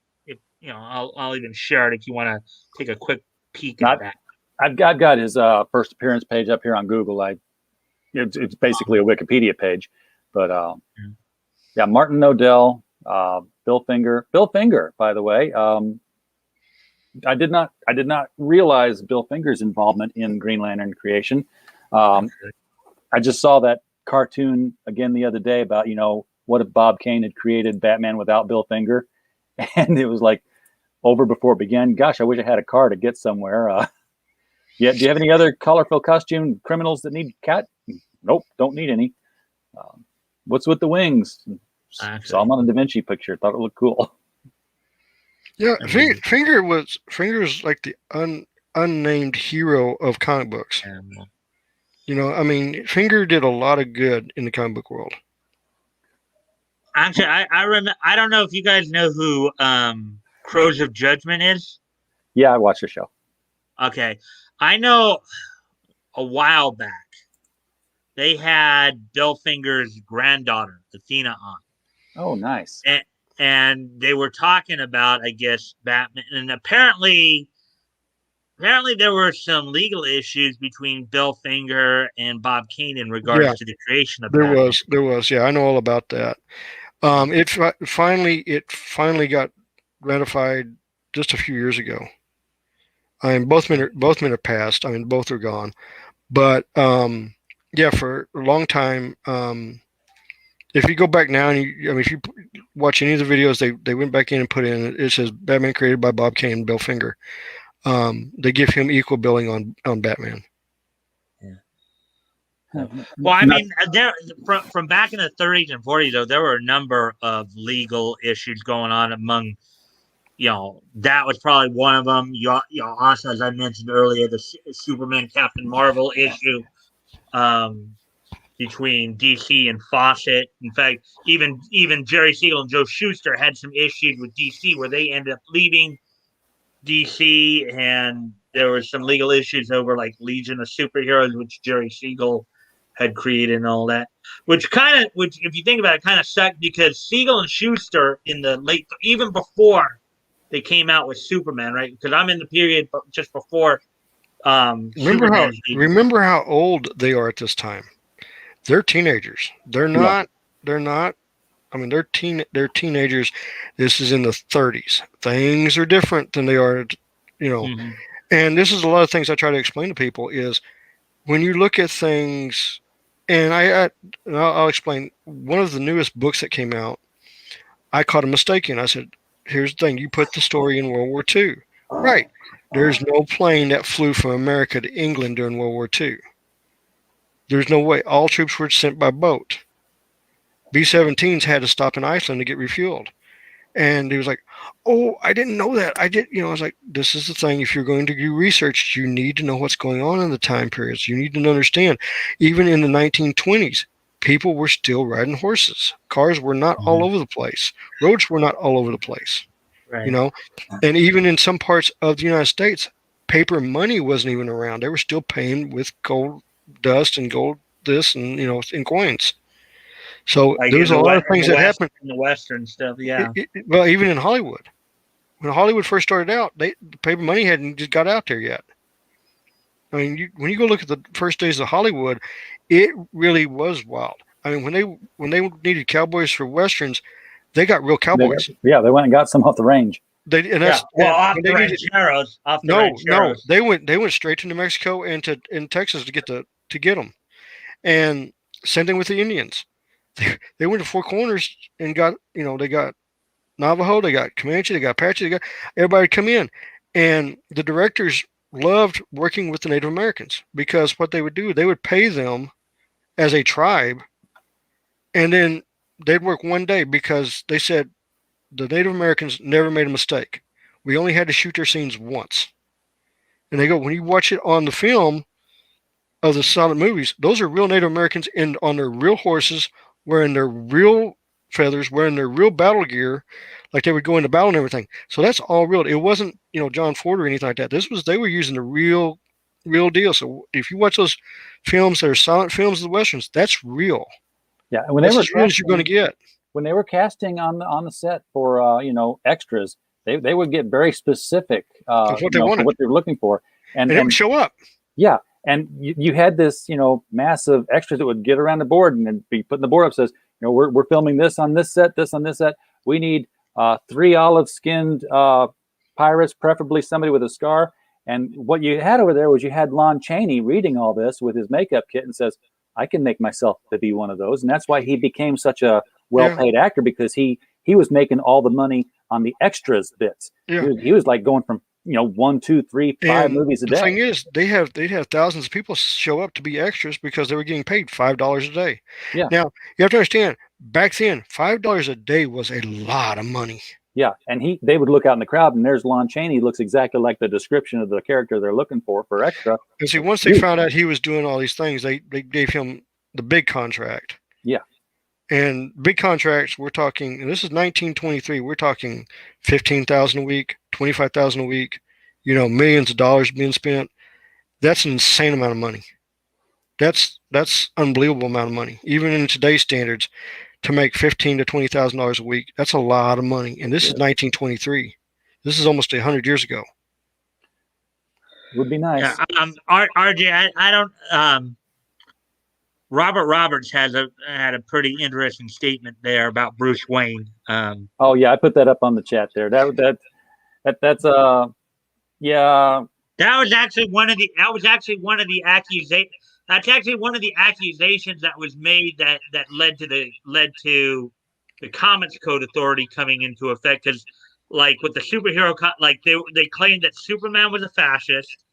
I'll even share it if you want to take a quick peek at that. I've got his first appearance page up here on Google. It's basically a Wikipedia page, but Martin Nodell, Bill Finger, by the way. I did not realize Bill Finger's involvement in Green Lantern creation. I just saw that cartoon again the other day about what if Bob Kane had created Batman without Bill Finger, and it was like over before it began. Gosh, I wish I had a car to get somewhere. Yeah. Do you have any other colorful costume criminals that need cat? Nope, don't need any. What's with the wings? Saw him on the Da Vinci picture. Thought it looked cool. Yeah, Finger's like the unnamed hero of comic books. You know, I mean, Finger did a lot of good in the comic book world. Actually, I remember. I don't know if you guys know who Crows of Judgment is. Yeah, I watched the show. Okay, I know a while back they had Bill Finger's granddaughter Athena on. Oh, nice. And they were talking about, I guess, Batman, and apparently there were some legal issues between Bill Finger and Bob Kane in regards to the creation of Batman. There was. Yeah, I know all about that. It finally got ratified just a few years ago. I mean, both men are passed. I mean, both are gone. But yeah, for a long time, if you go back now and if you watch any of the videos, they went back in and put in, it says Batman created by Bob Kane and Bill Finger. They give him equal billing on Batman. Well, I mean, there from back in the 30s and 40s, though, there were a number of legal issues going on among, that was probably one of them. Also, as I mentioned earlier, the Superman Captain Marvel issue between DC and Fawcett. In fact, even Jerry Siegel and Joe Shuster had some issues with DC where they ended up leaving DC, and there were some legal issues over like Legion of Superheroes, which Jerry Siegel had created and all that, which if you think about it, kind of sucked because Siegel and Schuster in the late, even before they came out with Superman, right? Because I'm in the period just before. Remember how old they are at this time? They're teenagers. They're not. I mean, they're teenagers. This is in the 30s. Things are different than they are, Mm-hmm. And this is a lot of things I try to explain to people is when you look at things, and I'll explain. One of the newest books that came out, I caught a mistake in. I said, "Here's the thing: you put the story in World War II, right? There's no plane that flew from America to England during World War II. There's no way. All troops were sent by boat. B-17s had to stop in Iceland to get refueled." And he was like, "Oh, I didn't know that. I was like, this is the thing. If you're going to do research, you need to know what's going on in the time periods. You need to understand, even in the 1920s, people were still riding horses. Cars were not all over the place. Roads were not all over the place, Right. And even in some parts of the United States, paper money wasn't even around. They were still paying with gold dust and gold this and, in coins. So Like there's a lot of things that happened in the Western stuff. Yeah. Well, even in Hollywood, when Hollywood first started out, the paper money hadn't just got out there yet. I mean, when you go look at the first days of Hollywood, it really was wild. I mean, when they needed cowboys for westerns, they got real cowboys. They went and got some off the range. Off the rancheros. No, they went straight to New Mexico and in Texas to get them, and same thing with the Indians. They went to Four Corners and got, they got Navajo, they got Comanche, they got Apache, they got everybody come in. And the directors loved working with the Native Americans because what they would do, they would pay them as a tribe, and then they'd work one day because they said the Native Americans never made a mistake. We only had to shoot their scenes once. And they go, when you watch it on the film of the silent movies, those are real Native Americans on their real horses, wearing their real feathers, wearing their real battle gear, like they would go into battle and everything. So that's all real. It wasn't, John Ford or anything like that. They were using the real deal. So if you watch those films that are silent films of the Westerns, that's real. Yeah. And that's as real as you're going to get. When they were casting on the set for, extras, they would get very specific what they wanted, what they were looking for. And it would show up. Yeah. And you had this, massive extras that would get around the board and be putting the board up, says, we're filming this on this set, this on this set. We need 3 olive-skinned pirates, preferably somebody with a scar. And what you had over there was you had Lon Chaney reading all this with his makeup kit and says, I can make myself to be one of those. And that's why he became such a well-paid actor, because he was making all the money on the extras bits. Yeah. He was like going from 1, 2, 3, 5 movies a day. The thing is, they'd have thousands of people show up to be extras because they were getting paid $5 a day. Yeah. Now you have to understand, back then, $5 a day was a lot of money. Yeah, and they would look out in the crowd, and there's Lon Chaney. Looks exactly like the description of the character they're looking for extra. And see, once they found out he was doing all these things, they gave him the big contract. Yeah. And big contracts, we're talking, and this is 1923. We're talking $15,000 a week, $25,000 a week. Millions of dollars being spent. That's an insane amount of money. That's unbelievable amount of money, even in today's standards. To make $15,000 to $20,000 a week, that's a lot of money. And this is 1923. This is almost 100 years ago. Would be nice. Yeah, RJ, I don't. Robert Roberts had a pretty interesting statement there about Bruce Wayne. Oh yeah, I put that up on the chat there. That's yeah. That was actually one of the accusations. That's actually one of the accusations that was made that led to the Comics Code Authority coming into effect. Because, like with the superhero, they claimed that Superman was a fascist.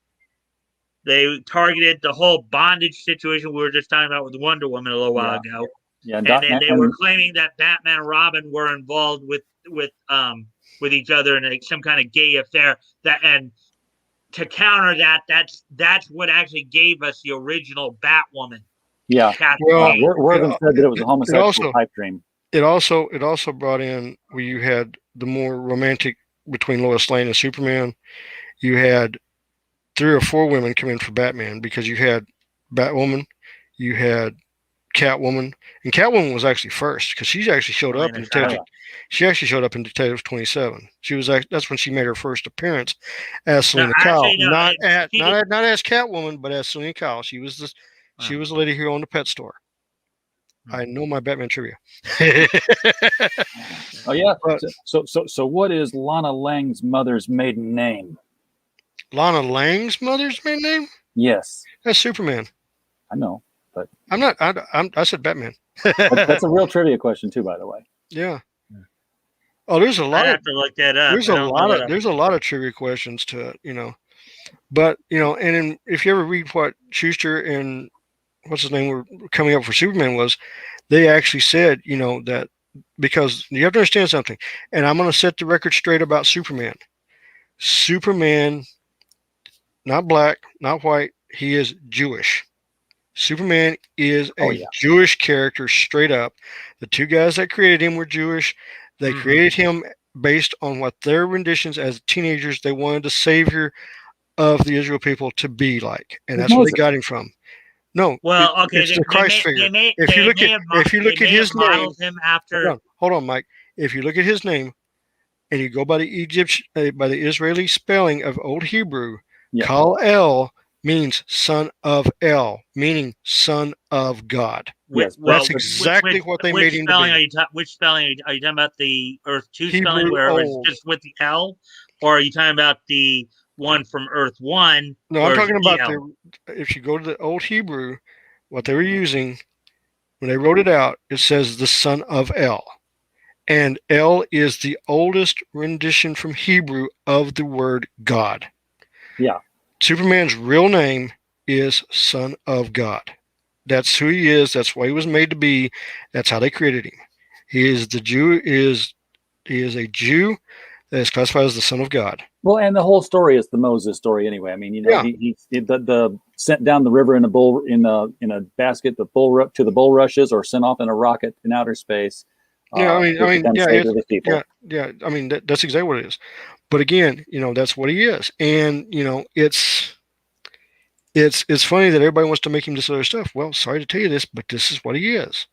They targeted the whole bondage situation we were just talking about with Wonder Woman a little while ago. Yeah, and they were claiming that Batman and Robin were involved with each other in some kind of gay affair. And to counter that, that's what actually gave us the original Batwoman. Yeah, Wortham said that it was a homosexual pipe dream. It also brought in where you had the more romantic between Lois Lane and Superman. You had 3 or 4 women come in for Batman, because you had Batwoman, you had Catwoman, and Catwoman was actually first, because she actually showed up in Detective. She actually showed up in Detective 27. That's when she made her first appearance as Selena Kyle, not as Catwoman, but as Selena Kyle. She was the lady who owned a pet store. I know my Batman trivia. Oh yeah. So what is Lana Lang's mother's maiden name? Lana Lang's mother's maiden name? Yes. That's Superman. I know, but I'm not. I said Batman. That's a real trivia question too, by the way. Yeah. Oh, there's a lot. I have to look that up. There's a lot of trivia questions to it, But if you ever read what Schuster and what's his name were coming up for Superman was, they actually said, that because you have to understand something, and I'm going to set the record straight about Superman. Superman, not black, not white, he is Jewish. Superman is a Jewish character straight up. The 2 guys that created him were Jewish. They created him based on what their renditions as teenagers they wanted the savior of the Israel people to be like, and that's where they got him from. No, well, okay, it's the Christ figure. If you look at his name, hold on, Mike. If you look at his name, and you go by the Israeli spelling of Old Hebrew, Kal El means son of El, meaning son of God. Yes, that's exactly what they made him to be. Which spelling are you talking about? The Earth 2 spelling where it was just with the L, or are you talking about the one from Earth 1? No, I'm talking about if you go to the Old Hebrew, what they were using when they wrote it out, it says the son of El. And El is the oldest rendition from Hebrew of the word God. Yeah. Superman's real name is Son of God. That's who he is. That's why he was made to be. That's how they created him. He is a Jew that is classified as the Son of God. Well, and the whole story is the Moses story anyway. I mean, he sent down the river in a basket to the bulrushes, or sent off in a rocket in outer space. Yeah, I mean, yeah. I mean, that's exactly what it is. But again, that's what he is, and it's funny that everybody wants to make him this other stuff. Well, sorry to tell you this, but this is what he is,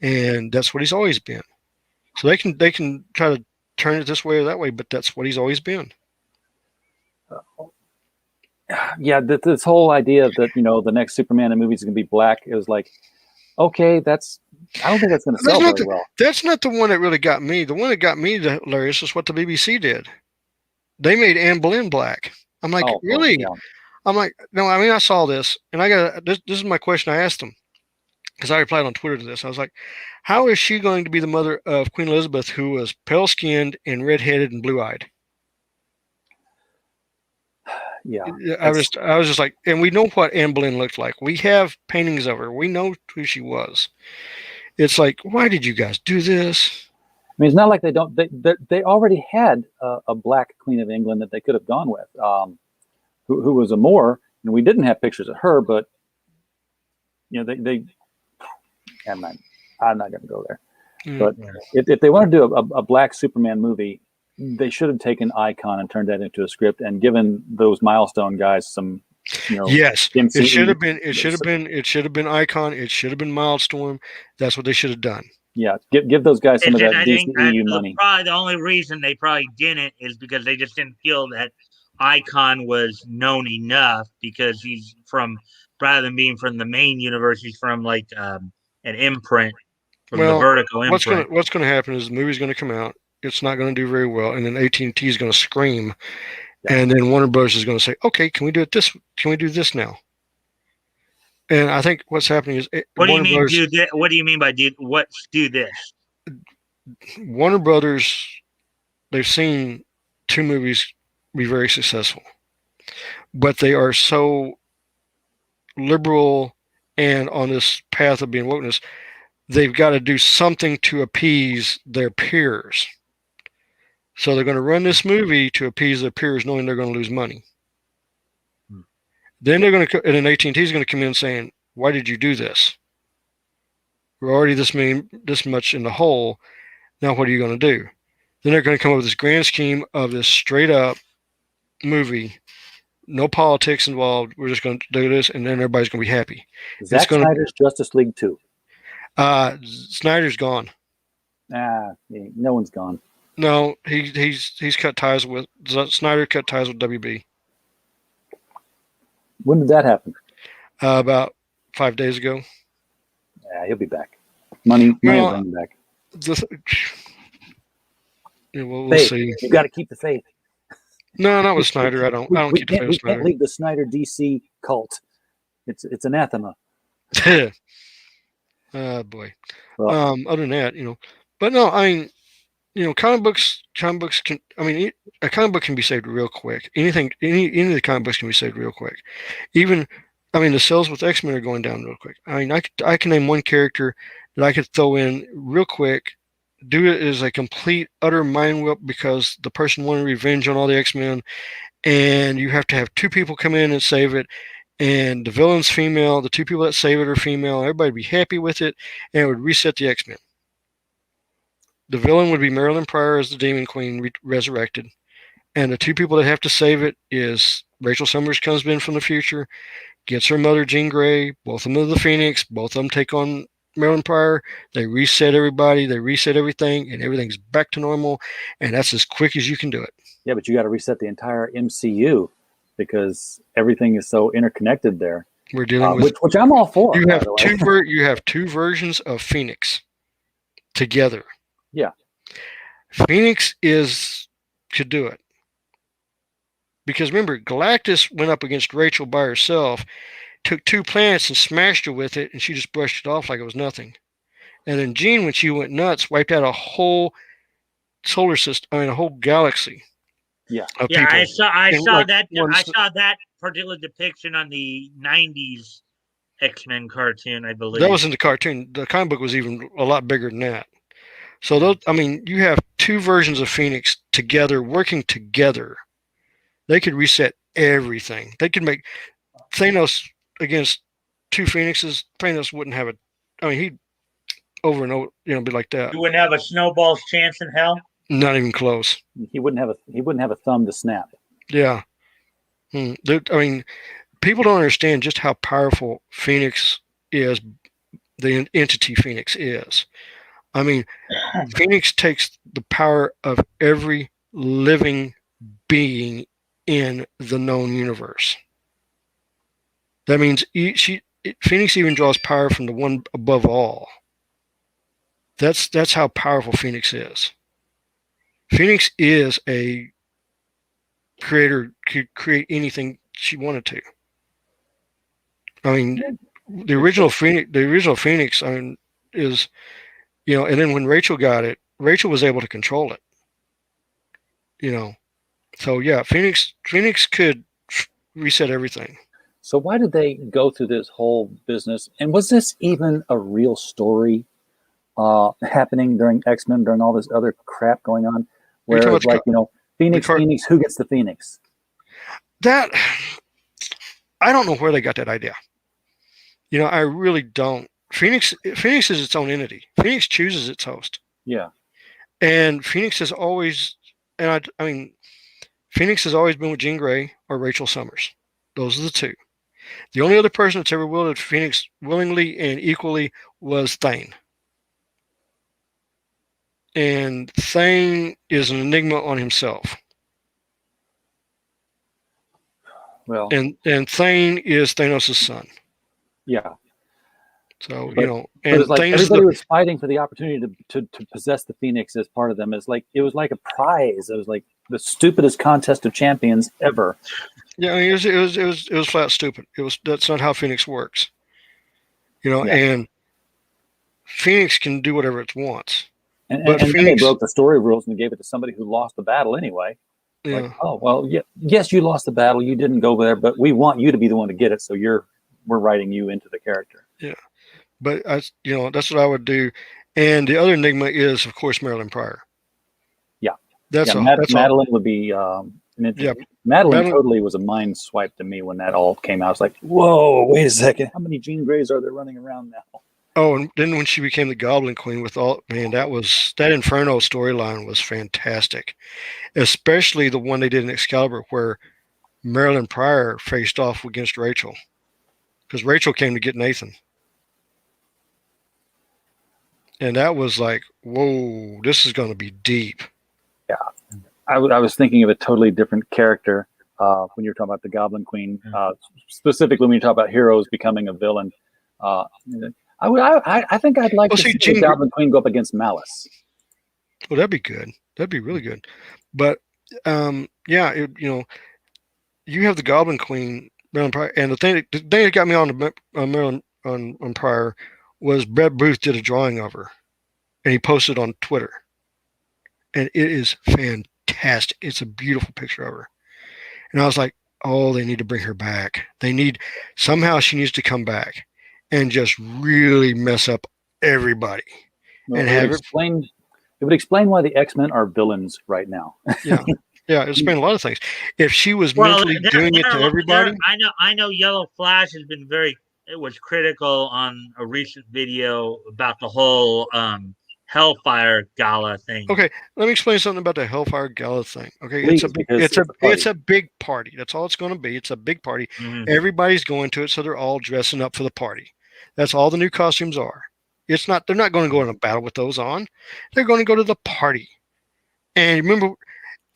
and that's what he's always been. So they can try to turn it this way or that way, but that's what he's always been. Yeah, this whole idea that the next Superman in movies is going to be black, it was like, okay, I don't think that's going to sell very well. That's not the one that really got me. The one that got me hilarious is what the BBC did. They made Anne Boleyn black. I'm like, really? Yeah. I'm like, no, I mean, I saw this, and this is my question I asked them, because I replied on Twitter to this. I was like, how is she going to be the mother of Queen Elizabeth, who was pale-skinned and red-headed and blue-eyed? Yeah. I was just like, and we know what Anne Boleyn looked like. We have paintings of her. We know who she was. It's like, why did you guys do this? mean, it's not like they don't. They already had a black Queen of England that they could have gone with, who was a Moor, and we didn't have pictures of her, but they. I'm not going to go there. But if they want to do a black Superman movie, they should have taken Icon and turned that into a script and given those Milestone guys some. Yes, MCU. it should have been. It should have been Icon. It should have been Mildstorm. That's what they should have done. Yeah, give those guys some of that I think DCEU money. Probably the only reason they probably didn't is because they just didn't feel that Icon was known enough, because he's from, rather than being from the main universe, he's from like an imprint from the Vertigo imprint. What's going to happen is the movie's going to come out. It's not going to do very well, and then AT&T is going to scream. And then Warner Bros. Is going to say, "Okay, can we do it this? Can we do this now?" And I think what's happening is, what do you mean do this? What do you mean by do this? Warner Brothers, they've seen 2 movies be very successful, but they are so liberal and on this path of being wokeness, they've got to do something to appease their peers. So they're going to run this movie to appease their peers, knowing they're going to lose money. Then they're going to, and then AT&T is going to come in saying, "Why did you do this? We're already this much in the hole. Now what are you going to do?" Then they're going to come up with this grand scheme of this straight up movie, no politics involved. We're just going to do this, and then everybody's going to be happy. Zack Snyder's Justice League 2. Snyder's gone. No one's gone. No, he's cut ties with Snyder. Cut ties with WB. When did that happen? About 5 days ago. Yeah, he'll be back. Money will bring him back. We'll see. You got to keep the faith. No, not with Snyder. I don't keep the faith with Snyder. We can't leave the Snyder DC cult. It's anathema. Oh boy. Well, other than that, but no, I mean, comic books can, a comic book can be saved real quick. Any of the comic books can be saved real quick. Even, the sales with X-Men are going down real quick. I can name one character that I could throw in real quick, do it as a complete, utter mind whip because the person wanted revenge on all the X-Men, and you have to have 2 people come in and save it, and the villain's female, the 2 people that save it are female, everybody would be happy with it, and it would reset the X-Men. The villain would be Marilyn Pryor as the Demon Queen resurrected. And the 2 people that have to save it is Rachel Summers comes in from the future, gets her mother, Jean Grey, both of them are the Phoenix, both of them take on Marilyn Pryor, they reset everybody, they reset everything, and everything's back to normal, and that's as quick as you can do it. Yeah, but you got to reset the entire MCU because everything is so interconnected there. We're dealing with... Which I'm all for. You have 2 versions of Phoenix together. Yeah. Phoenix could do it. Because remember, Galactus went up against Rachel by herself, took 2 planets and smashed her with it, and she just brushed it off like it was nothing. And then Jean, when she went nuts, wiped out a whole solar system, a whole galaxy. Yeah. Yeah, I saw that particular depiction on the 90s X-Men cartoon, I believe. That was in the cartoon. The comic book was even a lot bigger than that. So those, you have 2 versions of Phoenix together, working together. They could reset everything. They could make Thanos against 2 Phoenixes. Thanos wouldn't have he'd over and over, be like that. You wouldn't have a snowball's chance in hell. Not even close. He wouldn't have a thumb to snap. Yeah. People don't understand just how powerful Phoenix is. The entity Phoenix is. Phoenix takes the power of every living being in the known universe. That means Phoenix even draws power from the one above all. That's how powerful Phoenix is. Phoenix is a creator, could create anything she wanted to. The original Phoenix, is, and then when Rachel got it, Rachel was able to control it. So yeah, Phoenix could reset everything. So why did they go through this whole business? And was this even a real story? happening during X-Men, during all this other crap going on, You're where talking it's about like, Phoenix, who gets the Phoenix? that. I don't know where they got that idea. I really don't. Phoenix is its own entity. Phoenix chooses its host. Yeah. And Phoenix has always, and I mean, Phoenix has always been with Jean Grey or Rachel Summers. Those are the two. The only other person that's ever wielded Phoenix willingly and equally was Thane. And Thane is an enigma on himself. Well, and Thane is Thanos' son. Yeah. So, but and it's like everybody was fighting for the opportunity to possess the Phoenix as part of them. It was like a prize. It was like the stupidest contest of champions ever. Yeah, I mean, it was flat stupid. That's not how Phoenix works. And Phoenix can do whatever it wants. And then they broke the story rules and gave it to somebody who lost the battle anyway. Yeah. Like, oh well, yes, you lost the battle. You didn't go there, but we want you to be the one to get it. So we're writing you into the character. Yeah, but that's what I would do. And the other enigma is, of course, Marilyn Pryor. Yeah, that's Madeline would be. Madeline totally was a mind swipe to me when that all came out. I was like, whoa, wait a second, how many Jean Greys are there running around now? Oh, and then when she became the Goblin Queen that Inferno storyline was fantastic, especially the one they did in Excalibur where Marilyn Pryor faced off against Rachel, because Rachel came to get Nathan. And that was like, whoa, this is going to be deep. Yeah. I was thinking of a totally different character when you're talking about the Goblin Queen, specifically when you talk about heroes becoming a villain. I think I'd like to see the Goblin Queen go up against Malice. Well, that'd be good. That'd be really good. But you have the Goblin Queen, Marilyn Pryor, and the thing that got me on Marilyn on Pryor was Brett Booth did a drawing of her, and he posted on Twitter, and it is fantastic. It's a beautiful picture of her, and I was like, oh, they need to bring her back. Somehow she needs to come back and just really mess up everybody. Well, and have it would explain why the X-Men are villains right now. Yeah, it explains a lot of things. If she was mentally doing it to everybody, I know Yellow Flash has been was critical on a recent video about the whole Hellfire Gala thing. Okay, let me explain something about the Hellfire Gala thing. Okay, it's a big party. That's all it's going to be. It's a big party. Mm-hmm. Everybody's going to it, so they're all dressing up for the party. That's all the new costumes are. They're not going to go in a battle with those on. They're going to go to the party. And remember,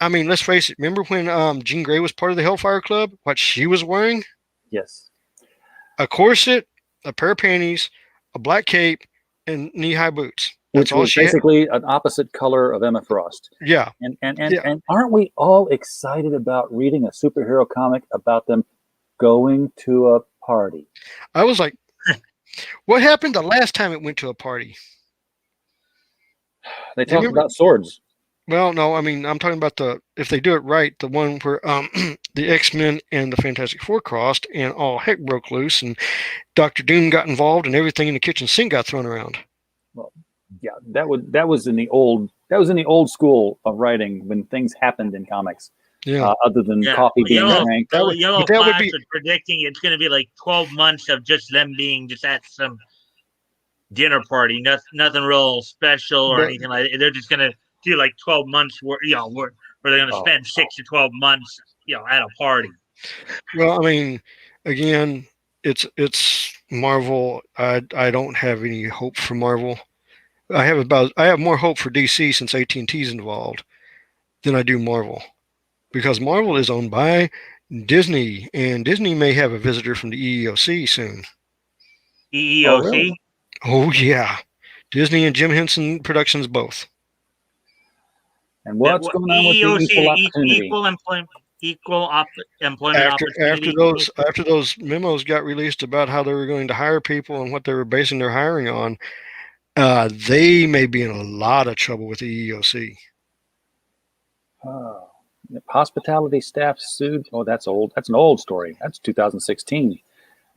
I mean, let's face it. Remember when Jean Grey was part of the Hellfire Club? What she was wearing? Yes. A corset, a pair of panties, a black cape, and knee-high boots. Which was basically an opposite color of Emma Frost. Yeah. And aren't we all excited about reading a superhero comic about them going to a party? I was like, what happened the last time it went to a party? They talked about swords. Well, no, I mean, I'm talking about if they do it right, the one where the X-Men and the Fantastic Four crossed and all heck broke loose and Dr. Doom got involved and everything in the kitchen sink got thrown around. Well, yeah, that was in the old school of writing when things happened in comics. Yeah. Other than coffee being drank. Yellow Flash is predicting it's going to be like 12 months of just them being just at some dinner party, nothing real special or anything like that. They're just going to do like 12 months where they're going to spend 6 to 12 months, at a party. Well, I mean, again, it's Marvel. I don't have any hope for Marvel. I have more hope for DC since AT&T's involved than I do Marvel, because Marvel is owned by Disney, and Disney may have a visitor from the EEOC soon. EEOC? Oh, really? Oh yeah, Disney and Jim Henson Productions both. And what's going on with the equal opportunity? Equal employment opportunity. After those memos got released about how they were going to hire people and what they were basing their hiring on, they may be in a lot of trouble with the EEOC. Hospitality staff sued. Oh, that's old. That's an old story. That's 2016.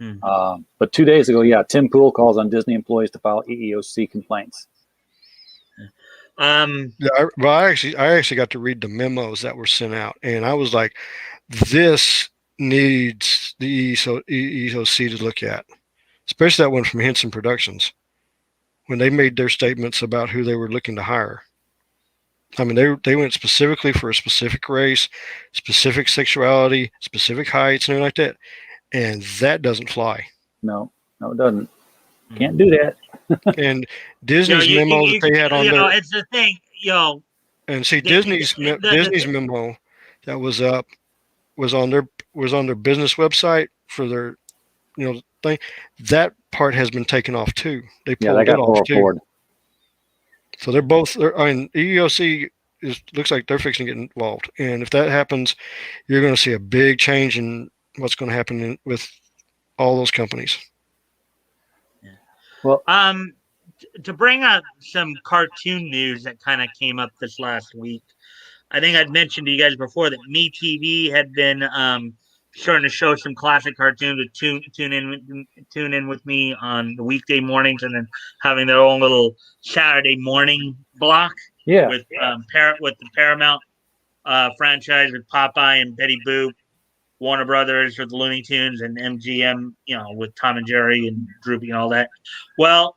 Mm-hmm. But 2 days ago, Tim Pool calls on Disney employees to file EEOC complaints. Yeah, I actually got to read the memos that were sent out, and I was like, this needs the EEOC to look at, especially that one from Henson Productions when they made their statements about who they were looking to hire. I mean, they went specifically for a specific race, specific sexuality, specific heights, and everything like that, and that doesn't fly. No, it doesn't. Can't do that. And Disney's memo that they had on there. It's the thing, And see, Disney's memo that was up was on their business website for their thing. That part has been taken off too. They pulled it off too. Forward. So they're both. EEOC looks like they're fixing to get involved, and if that happens, you're going to see a big change in what's going to happen with all those companies. Well, to bring up some cartoon news that kind of came up this last week, I think I'd mentioned to you guys before that MeTV had been starting to show some classic cartoons to tune in with me on the weekday mornings, and then having their own little Saturday morning block. Yeah. With the Paramount franchise with Popeye and Betty Boop, Warner Brothers with the Looney Tunes, and MGM, with Tom and Jerry and Droopy and all that. Well,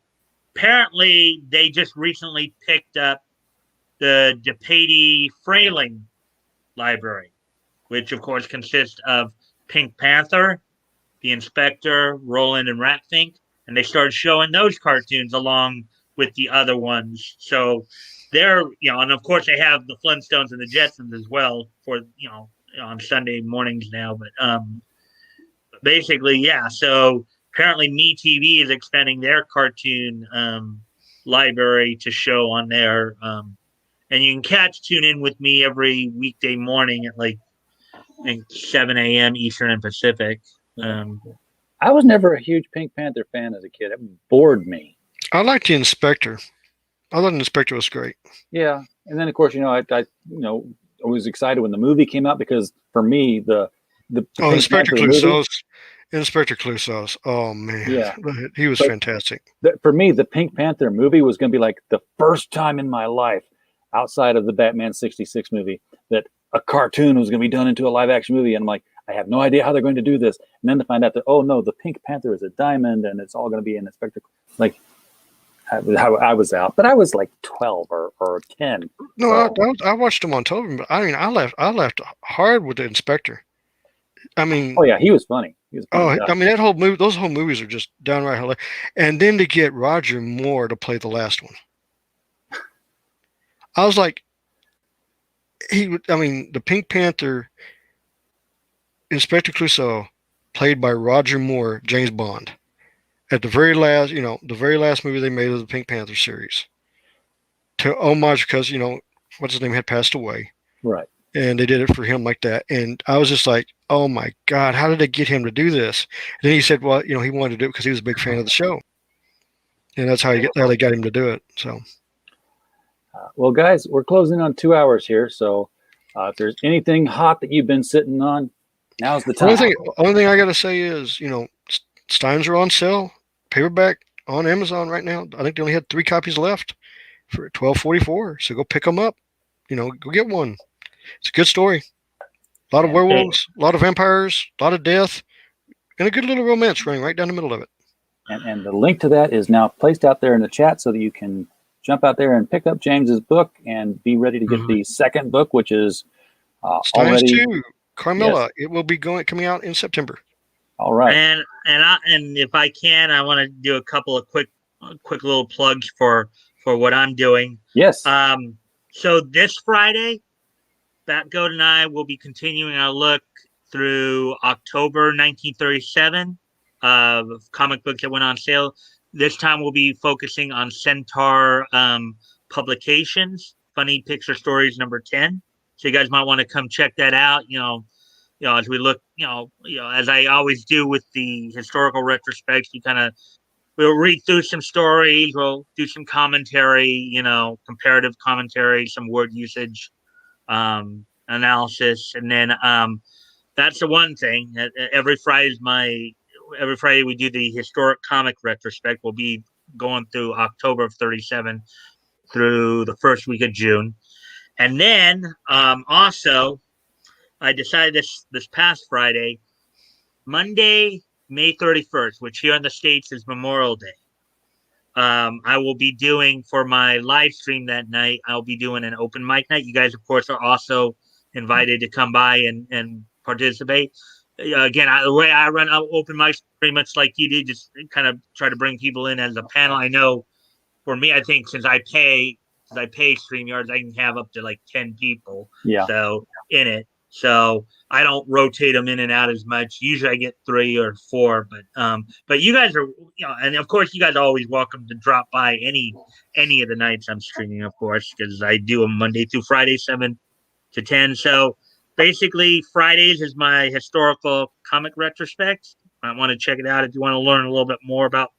apparently they just recently picked up the DePatie Frayling library, which of course consists of Pink Panther, The Inspector, Roland and Ratfink, and they started showing those cartoons along with the other ones. So they're, and of course they have the Flintstones and the Jetsons as well for, on Sunday mornings now. But basically, yeah. So apparently MeTV is expanding their cartoon library to show on there. And you can tune in with me every weekday morning at like 7 a.m. Eastern and Pacific. I was never a huge Pink Panther fan as a kid. It bored me. I liked The Inspector. I thought The Inspector was great. Yeah, and then of course, I was excited when the movie came out because for me the Inspector Clouseau. Oh man, yeah, he was fantastic. For me, the Pink Panther movie was going to be like the first time in my life, outside of the Batman '66 movie, that a cartoon was going to be done into a live action movie, and I'm like, I have no idea how they're going to do this. And then to find out that, oh no, the Pink Panther is a diamond, and it's all going to be an Inspector. Like, I was out, but I was like 12 or 10. No, so. I watched him on television, but I mean, I left hard with the Inspector. I mean, oh yeah, he was funny. I mean, those whole movies are just downright hilarious. And then to get Roger Moore to play the last one, I was like, the Pink Panther, Inspector Clouseau, played by Roger Moore, James Bond, at the very last movie they made of the Pink Panther series, to homage because what's his name had passed away, right? And they did it for him like that, and I was just like, oh my God, how did they get him to do this? And then he said, well, he wanted to do it because he was a big fan of the show, and that's how they got him to do it. So. Well, guys, we're closing on 2 hours here, so if there's anything hot that you've been sitting on, now's the time. Only thing I got to say is, Steins are on sale, paperback on Amazon right now. I think they only had 3 copies left for $12.44, so go pick them up. Go get one. It's a good story. A lot of werewolves, a lot of vampires, a lot of death, and a good little romance running right down the middle of it. And the link to that is now placed out there in the chat so that you can jump out there and pick up James's book and be ready to get the second book, which is Steins 2, Carmilla. Yes. It will be coming out in September. All right. And if I can, I want to do a couple of quick little plugs for what I'm doing. Yes. So this Friday, Batgoat and I will be continuing our look through October 1937 of comic books that went on sale. This time we'll be focusing on Centaur Publications, Funny Picture Stories number 10. So you guys might want to come check that out. As we look, as I always do with the historical retrospects, we'll read through some stories, we'll do some commentary, comparative commentary, some word usage, analysis, and then that's the one thing. Every Friday we do the historic comic retrospect. We'll be going through October of 37. through the first week of June. And then also, I decided this past Friday, Monday, May 31st, which here in the States is Memorial Day. I will be doing for my live stream that night. I'll be doing an open mic night. You guys, of course, are also invited to come by and participate. Again, the way I run open mics, pretty much like you do, just kind of try to bring people in as a panel. I know for me, I think since I pay StreamYards, I can have up to like 10 people. Yeah. So in it. So I don't rotate them in and out as much. Usually I get 3 or 4, but you guys are, and of course you guys are always welcome to drop by any of the nights I'm streaming, of course, because I do them Monday through Friday, 7 to 10. So basically Fridays is my historical comic retrospect. I want to check it out if you want to learn a little bit more about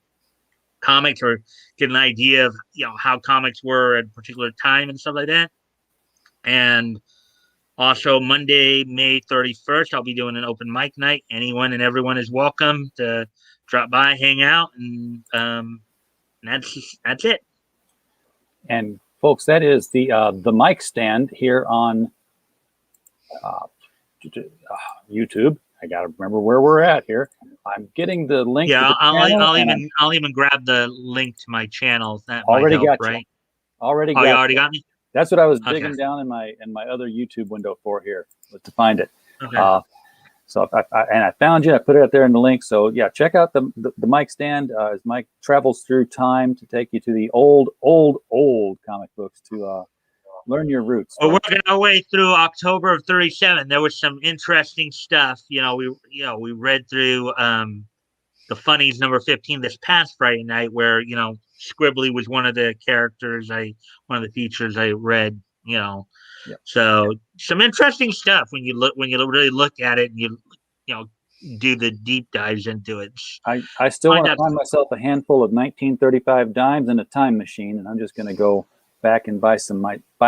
comics or get an idea of how comics were at a particular time and stuff like that. And also Monday, May 31st, I'll be doing an open mic night. Anyone and everyone is welcome to drop by, hang out, and that's it. And folks, that is the mic stand here on YouTube. I got to remember where we're at here. I'm getting the link. Yeah, to the I'll even grab the link to my channel. That already might help, got you. right? Already. Oh, you already got me. That's what I was digging down in my other YouTube window for here, was to find it. Okay. So I found you. I put it up there in the link. So yeah, check out the mic stand as Mike travels through time to take you to the old comic books to learn your roots. We're working our way through October of 37. There was some interesting stuff. We read through the Funnies number 15 this past Friday night, where Scribbly was one of the characters one of the features I read. Yep. So some interesting stuff when you really look at it and you do the deep dives into it. I still want to find myself a handful of 1935 dimes and a time machine, and I'm just going to go back and buy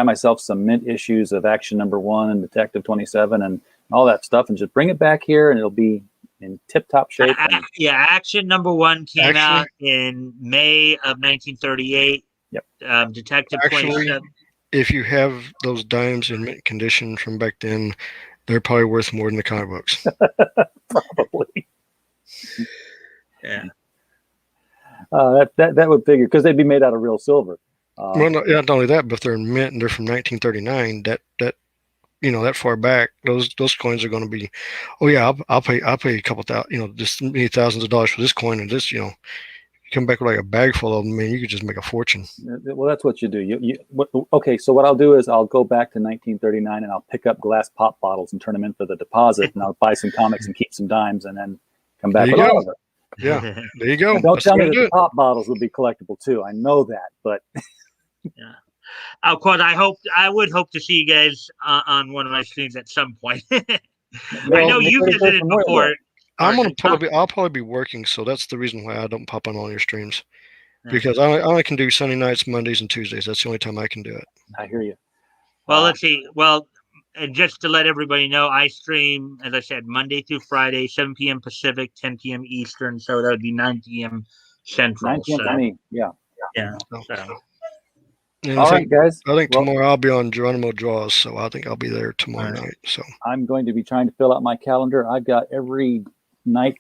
myself some mint issues of Action number 1 and Detective 27 and all that stuff, and just bring it back here, and it'll be in tip-top shape. Action number 1 came out in May of 1938. Yep. Detective Actually, 27. If you have those dimes in mint condition from back then, they're probably worth more than the comic books. Probably. Yeah. That would figure, because they'd be made out of real silver. Well, not only that, but if they're in mint and they're from 1939, that far back, those coins are going to be, I'll pay a couple thousand, just many thousands of dollars for this coin, and this, you come back with like a bag full of them, man, you could just make a fortune. Well, that's what you do. Okay, so what I'll do is I'll go back to 1939 and I'll pick up glass pop bottles and turn them in for the deposit, and I'll buy some comics and keep some dimes, and then come back with all of it. Yeah, there you go. And don't tell me that the pop bottles would be collectible too. I know that, but yeah. Of course, I would hope to see you guys on one of my streams at some point. I know you visited before. I'll probably be working, so that's the reason why I don't pop on all your streams, because I only can do Sunday nights, Mondays, and Tuesdays. That's the only time I can do it. I hear you. Well, let's see. Well, and just to let everybody know, I stream, as I said, Monday through Friday, 7 p.m. Pacific, 10 p.m. Eastern, so that would be 9 p.m. Central. 9 p.m. for me. Yeah. So. All right, guys. I think tomorrow I'll be on Geronimo Draws, so I think I'll be there tomorrow night. So I'm going to be trying to fill out my calendar. I've got every night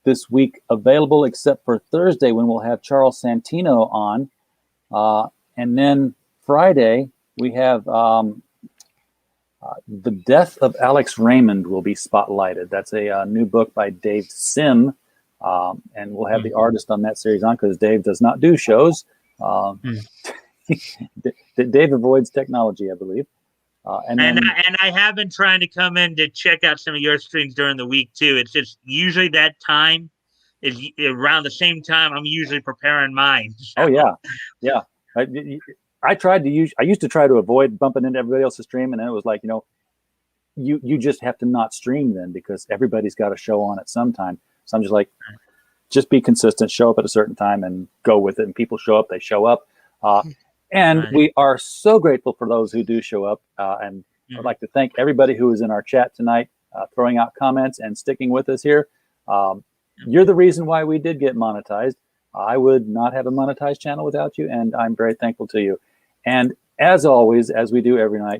this week available except for Thursday, when we'll have Charles Santino on, and then Friday we have The Death of Alex Raymond will be spotlighted. That's a new book by Dave Sim, and we'll have the artist on that series on, because Dave does not do shows. Dave avoids technology, I believe. And I have been trying to come in to check out some of your streams during the week too. It's just usually that time is around the same time I'm usually preparing mine. So. Oh yeah. I used to try to avoid bumping into everybody else's stream, and then it was like, you just have to not stream then, because everybody's got a show on at some time. So I'm just like, just be consistent, show up at a certain time, and go with it. And people show up, they show up. And we are so grateful for those who do show up. And I'd like to thank everybody who was in our chat tonight, throwing out comments and sticking with us here. You're the reason why we did get monetized. I would not have a monetized channel without you, and I'm very thankful to you. And as always, as we do every night,